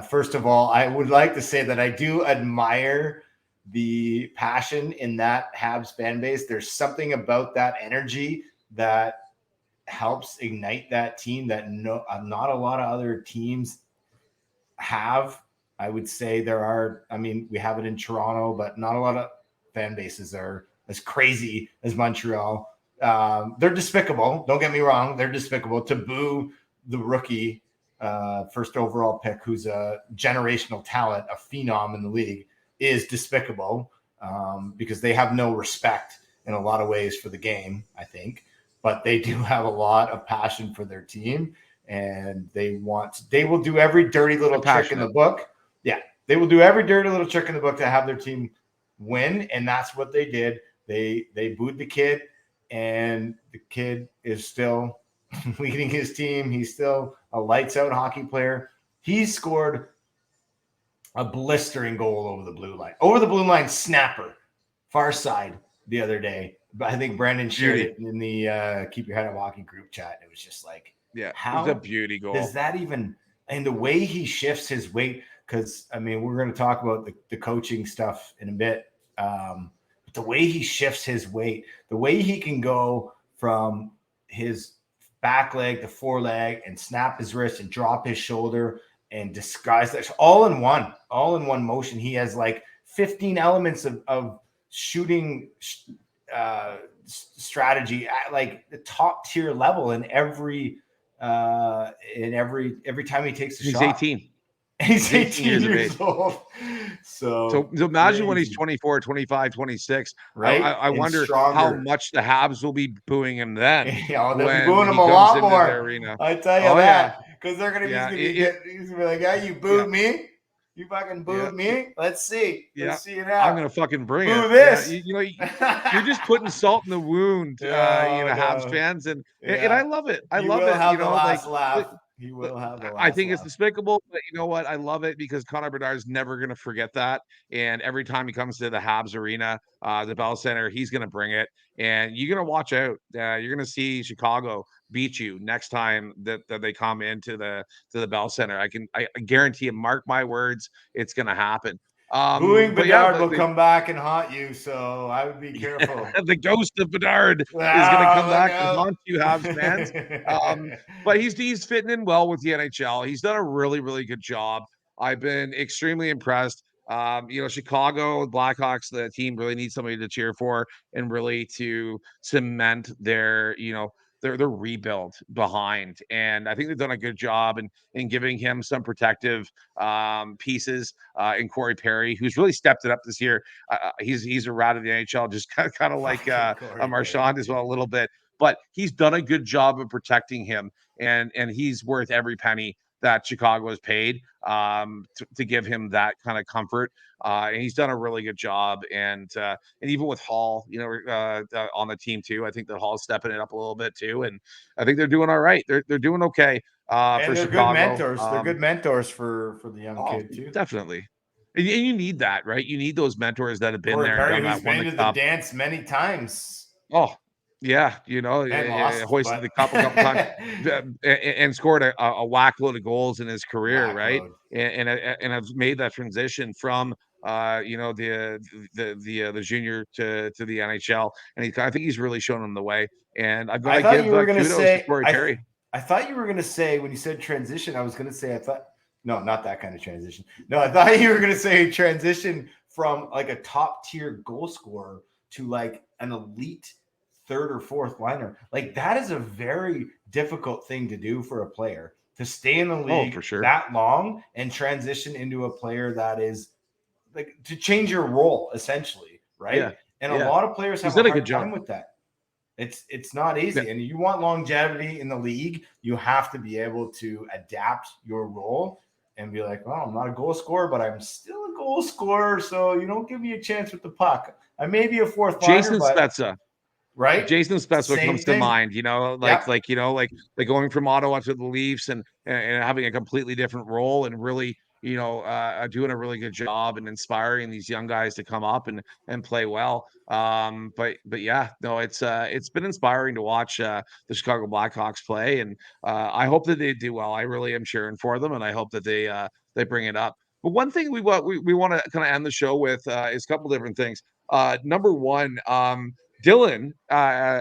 First of all, I would like to say that I do admire the passion in that Habs fan base. There's something about that energy that helps ignite that team that not a lot of other teams have. I would say we have it in Toronto, but not a lot of fan bases are as crazy as Montreal. They're despicable. Don't get me wrong. They're despicable. To boo the rookie first overall pick, who's a generational talent, a phenom in the league, is despicable, because they have no respect in a lot of ways for the game, I think. But they do have a lot of passion for their team, and they will do every dirty little trick in the book. Yeah, they will do every dirty little trick in the book to have their team win, and that's what they did. They booed the kid, and the kid is still leading his team. He's still a lights out hockey player. He scored a blistering goal over the blue line snapper, far side the other day. But I think Brandon shared it in the Keep Your Head Up Hockey group chat. It was just like, how it was a beauty goal. Does that even, and the way he shifts his weight, because we're going to talk about the coaching stuff in a bit. The way he shifts his weight, the way he can go from his back leg to foreleg and snap his wrist and drop his shoulder and disguise that all in one motion. He has like 15 elements of shooting strategy at like the top tier level in every time he takes a shot. He's 18. He's 18 18 years of years age. old. So So imagine when he's crazy, 24, 25, 26. right? I And wonder how stronger. much the Habs will be booing him then Yeah, they'll be when booing him he a comes lot into the more. arena. I tell you Oh yeah, that, because they're gonna yeah, he's gonna be like, yeah, you yeah, booed me. You fucking yeah, booed me. Let's see. yeah. Let's see it I'm now. gonna fucking bring Boo it. Yeah, this. you're just putting salt in the wound, Oh Habs no. fans, and I Yeah. love it. I He love will it. have the Like last the- laugh. He will have the I last think it's laugh. despicable, but you know what? I love it because Connor Bedard's never going to forget that. And every time he comes to the Habs arena, the Bell Center, he's going to bring it. And you're going to watch out. You're going to see Chicago beat you next time that they come into the Bell Center. I guarantee you. Mark my words, it's going to happen. Booing But yeah, Bedard will come back and haunt you, so I would be careful. the ghost of Bedard is going to Ah, come look back and out. haunt you, Habs fans. But he's fitting in well with the NHL. He's done a really, really good job. I've been extremely impressed. Chicago Blackhawks, the team really needs somebody to cheer for and really to cement their rebuild behind. And I think they've done a good job in giving him some protective pieces in Corey Perry, who's really stepped it up this year. He's a rat of the NHL, just kind of like a Marchand as well a little bit. But he's done a good job of protecting him, and he's worth every penny that Chicago has paid to give him that kind of comfort. And he's done a really good job. And even with Hall, on the team too, I think that Hall's stepping it up a little bit too. And I think they're doing all right. They're doing okay And for they're good Chicago. mentors. They're good mentors for the young Oh, kid too. definitely. And you need that, right? You need those mentors that have been Corey there and Perry, done who's that, won been the to the cup. dance many times Oh, yeah, and lost, hoisted but the cup a couple times, and scored a whack load of goals in his career, whack right? load. And have made that transition from the junior to the NHL, and I think he's really shown him the way. And I've got I to thought give you were gonna kudos to say Corey Perry. I thought you were gonna say, when you said transition, I was gonna say, I thought, no, not that kind of transition. No, I thought you were gonna say transition from like a top tier goal scorer to like an elite third or fourth liner. Like, that is a very difficult thing to do for a player, to stay in the Oh, league for sure. that long and transition into a player that is like, to change your role essentially, right? Yeah, And a yeah. lot of players He's have a done a good hard job. time with that. It's not Yeah. easy. And you want longevity in the league, you have to be able to adapt your role and be like, well, I'm not a goal scorer, but I'm still a goal scorer. So you don't give me a chance with the puck. I may be a fourth liner, Jason but Spezza. right? Jason Spezza Same comes to thing. mind, Yep. like going from Ottawa to the Leafs and having a completely different role and really, doing a really good job and inspiring these young guys to come up and play well. But yeah, no, it's been inspiring to watch the Chicago Blackhawks play, and I hope that they do well. I really am cheering for them, and I hope that they bring it up. But one thing we want to kind of end the show with is a couple different things. Number one, Dylan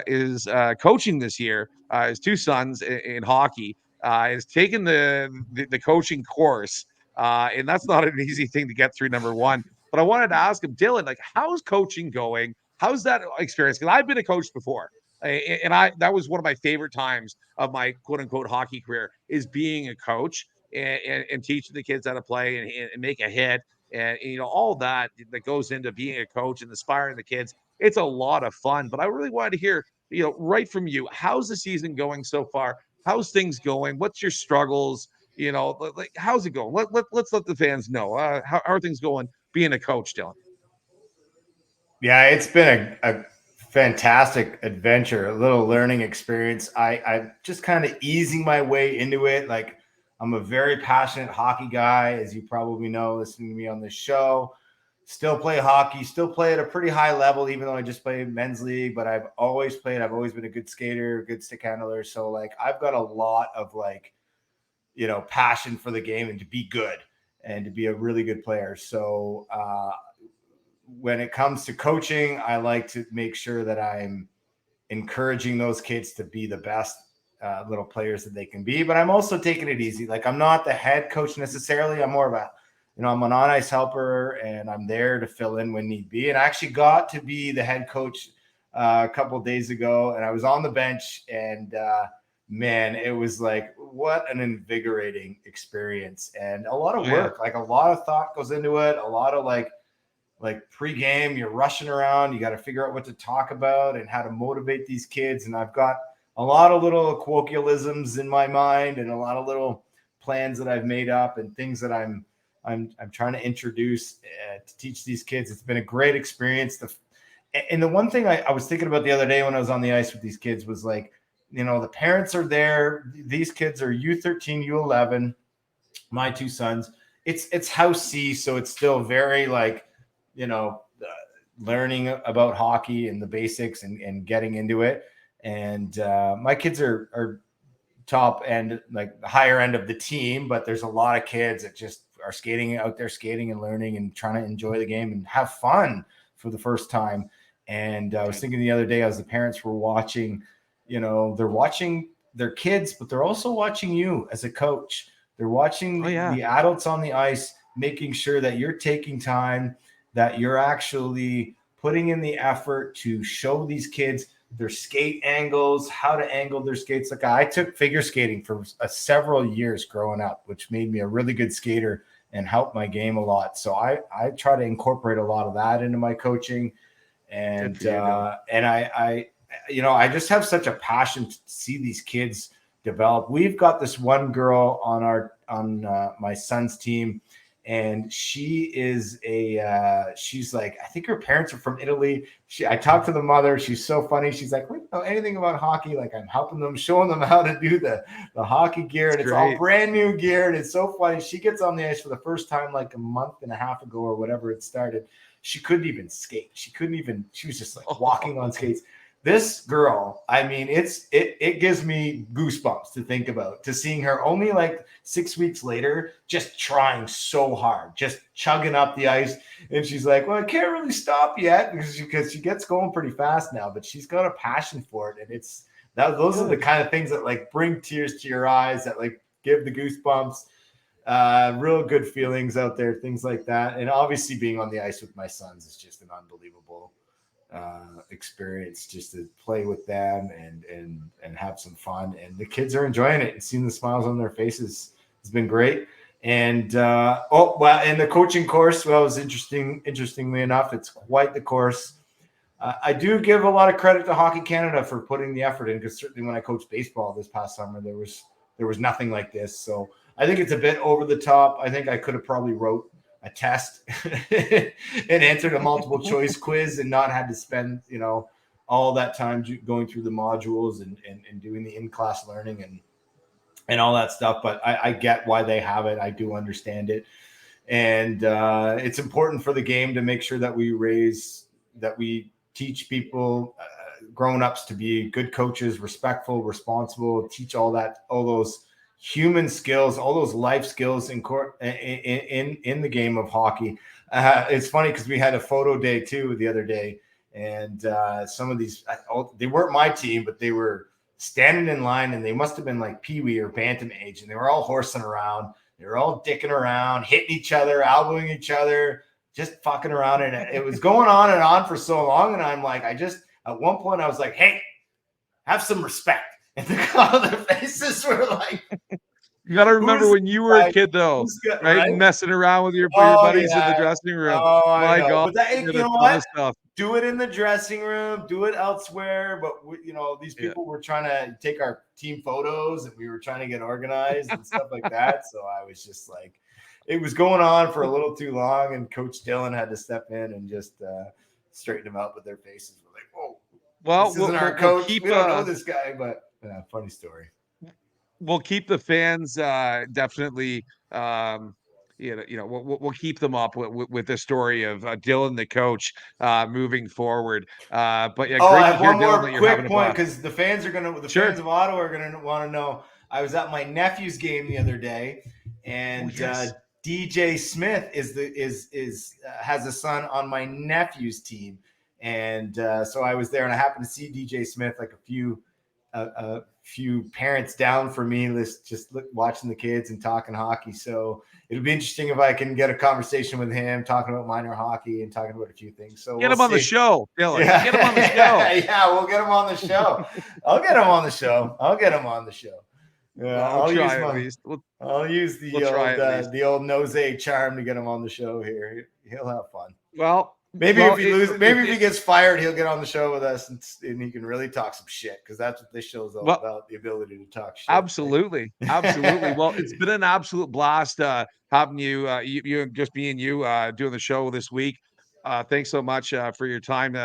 is coaching this year. His two sons in hockey has taken the coaching course, and that's not an easy thing to get through. Number one, but I wanted to ask him, Dylan, like, how's coaching going? How's that experience? Because I've been a coach before, and that was one of my favorite times of my quote unquote hockey career is being a coach and teaching the kids how to play and make a hit and all that goes into being a coach and inspiring the kids. It's a lot of fun, but I really wanted to hear, right from you, how's the season going so far? How's things going? What's your struggles? Like, how's it going? Let's let the fans know. How are things going being a coach, Dylan? Yeah, it's been a fantastic adventure, a little learning experience. I just kind of easing my way into it. Like, I'm a very passionate hockey guy, as you probably know, listening to me on this show. Still play hockey, still play at a pretty high level, even though I just play men's league, but I've always been a good skater, good stick handler. So like, I've got a lot of like, passion for the game and to be good and to be a really good player. So, when it comes to coaching, I like to make sure that I'm encouraging those kids to be the best little players that they can be. But I'm also taking it easy. Like, I'm not the head coach necessarily. I'm more of a, I'm an on ice helper, and I'm there to fill in when need be. And I actually got to be the head coach a couple of days ago, and I was on the bench, and man, it was like, what an invigorating experience, and a lot of Oh, work. Like, a lot of thought goes into it. A lot of like pre-game, you're rushing around. You got to figure out what to talk about and how to motivate these kids. And I've got a lot of little colloquialisms in my mind and a lot of little plans that I've made up and things that I'm trying to introduce to teach these kids. It's been a great experience. And the one thing I was thinking about the other day when I was on the ice with these kids was like, you know, the parents are there. These kids are U13, U11, my two sons. It's House C, so it's still very like, you know, learning about hockey and the basics and getting into it. And my kids are top end, like the higher end of the team, but there's a lot of kids that just are skating out there, skating and learning and trying to enjoy the game and have fun for the first time. And I was thinking the other day, as the parents were watching, you know, they're watching their kids, but they're also watching you as a coach. They're watching the adults on the ice, making sure that you're taking time, that you're actually putting in the effort to show these kids their skate angles, how to angle their skates. Like, I took figure skating for several years growing up, which made me a really good skater and helped my game a lot. So I try to incorporate a lot of that into my coaching. And I you know, I just have such a passion to see these kids develop. We've got this one girl on my son's team, and she is she's like, I think her parents are from Italy. I talked to the mother. She's so funny. She's like, we don't know anything about hockey. Like, I'm helping them, showing them how to do the hockey gear, and it's all brand new gear. And it's so funny. She gets on the ice for the first time like a month and a half ago or whatever it started. She couldn't even skate. She was just like walking on skates. This girl, I mean, it gives me goosebumps to think about, to seeing her only like 6 weeks later, just trying so hard, just chugging up the ice. And she's like, well, I can't really stop yet because she gets going pretty fast now, but she's got a passion for it. And those are the kind of things that like bring tears to your eyes, that like give the goosebumps, real good feelings out there, things like that. And obviously being on the ice with my sons is just an unbelievable experience, just to play with them and have some fun. And the kids are enjoying it, and seeing the smiles on their faces has been great. And and the coaching course, well, was interestingly enough, it's quite the course. I do give a lot of credit to Hockey Canada for putting the effort in, because certainly when I coached baseball this past summer, there was nothing like this. So I think it's a bit over the top. I think I could have probably wrote a test and answered a multiple choice quiz and not had to spend, you know, all that time going through the modules and doing the in-class learning and all that stuff. But I get why they have it. I do understand it. And it's important for the game to make sure that we teach people, grown-ups, to be good coaches, respectful, responsible, teach all those human skills, all those life skills in the game of hockey. It's funny because we had a photo day too the other day, and some of these, they weren't my team, but they were standing in line, and they must have been like peewee or bantam age, and they were all horsing around. They were all dicking around, hitting each other, elbowing each other, just fucking around. And it was going on and on for so long. And I'm like, at one point I was like, hey, have some respect. And their faces were like, you got to remember when you were a kid, though, right? Messing around with your buddies in the dressing room. Oh, my God. But you know what? Stuff. Do it in the dressing room. Do it elsewhere. But, you know, these people were trying to take our team photos, and we were trying to get organized and stuff like that. So I was just like, it was going on for a little too long, and Coach Dylan had to step in and just straighten them out with their faces. We're like, oh, well, this isn't our coach. We don't know this guy, but funny story. We'll keep the fans definitely. We'll keep them up with the story of Dylan, the coach, moving forward. But yeah, I have one more quick point, because the fans fans of Ottawa are gonna want to know. I was at my nephew's game the other day, and DJ Smith has a son on my nephew's team, and so I was there, and I happened to see DJ Smith like a few a few parents down for me, watching the kids and talking hockey. So it'll be interesting if I can get a conversation with him, talking about minor hockey and talking about a few things. So get him on the show, Dylan. Yeah. Get him on the show. Yeah, we'll get him on the show. I'll get him on the show. Yeah, I'll use the old nose charm to get him on the show here. He'll have fun. Well, if he gets fired, he'll get on the show with us and he can really talk some shit, because that's what this show is all about, the ability to talk shit. Absolutely. Well, it's been an absolute blast having you just me and you doing the show this week. Thanks so much for your time,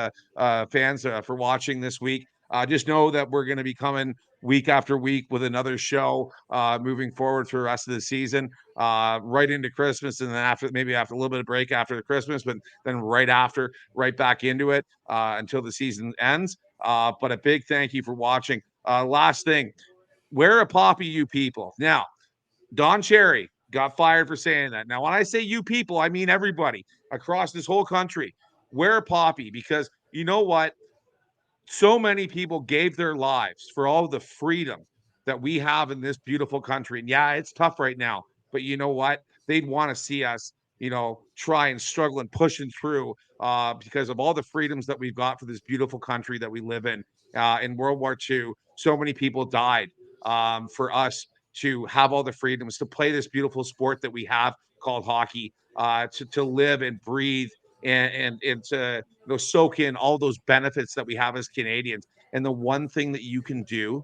fans, for watching this week. Just know that we're going to be coming week after week with another show moving forward for the rest of the season, right into Christmas, and then after a little bit of break after the Christmas, but then right back into it until the season ends. But a big thank you for watching. Last thing, wear a poppy, you people. Now, Don Cherry got fired for saying that. Now, when I say you people, I mean everybody across this whole country. Wear a poppy, because you know what? So many people gave their lives for all the freedom that we have in this beautiful country. And yeah, it's tough right now, but you know what? They'd want to see us, try and struggle and pushing through because of all the freedoms that we've got for this beautiful country that we live in. In World War II, so many people died for us to have all the freedoms to play this beautiful sport that we have called hockey, to live and breathe and to soak in all those benefits that we have as Canadians. And the one thing that you can do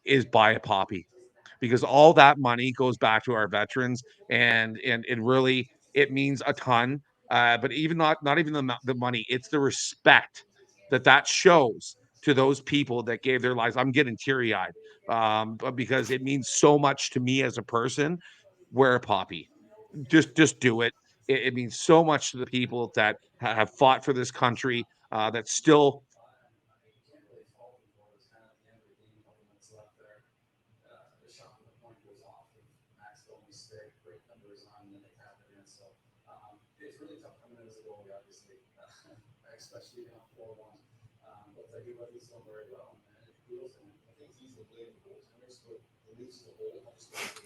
is buy a poppy, because all that money goes back to our veterans, and it means a ton. But even not even the money, it's the respect that shows to those people that gave their lives. I'm getting teary-eyed because it means so much to me as a person. Wear a poppy. Just do it. It means so much to the people that have fought for this country, that still.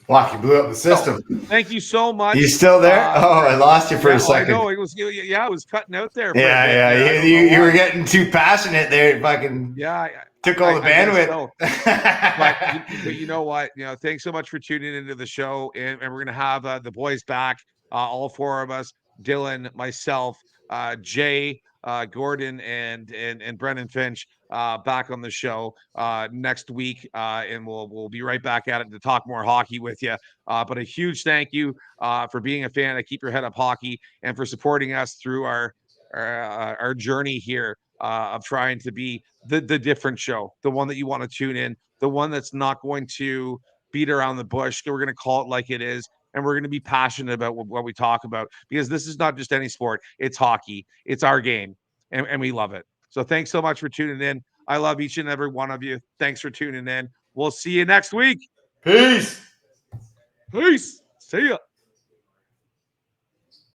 Wow, you blew up the system. Thank you so much. You still there? I lost you for a second. I know it was cutting out there. You were getting too passionate there. Fucking took all the bandwidth. But you know what? Thanks so much for tuning into the show, and we're gonna have the boys back, all four of us: Dylan, myself, Jay, Gordon, and Brendan Finch, back on the show next week, and we'll be right back at it to talk more hockey with you. But a huge thank you for being a fan of Keep Your Head Up Hockey, and for supporting us through our journey here of trying to be the different show, the one that you want to tune in, the one that's not going to beat around the bush. We're going to call it like it is. And we're going to be passionate about what we talk about, because this is not just any sport. It's hockey. It's our game, and we love it. So thanks so much for tuning in. I love each and every one of you. Thanks for tuning in. We'll see you next week. Peace. See ya.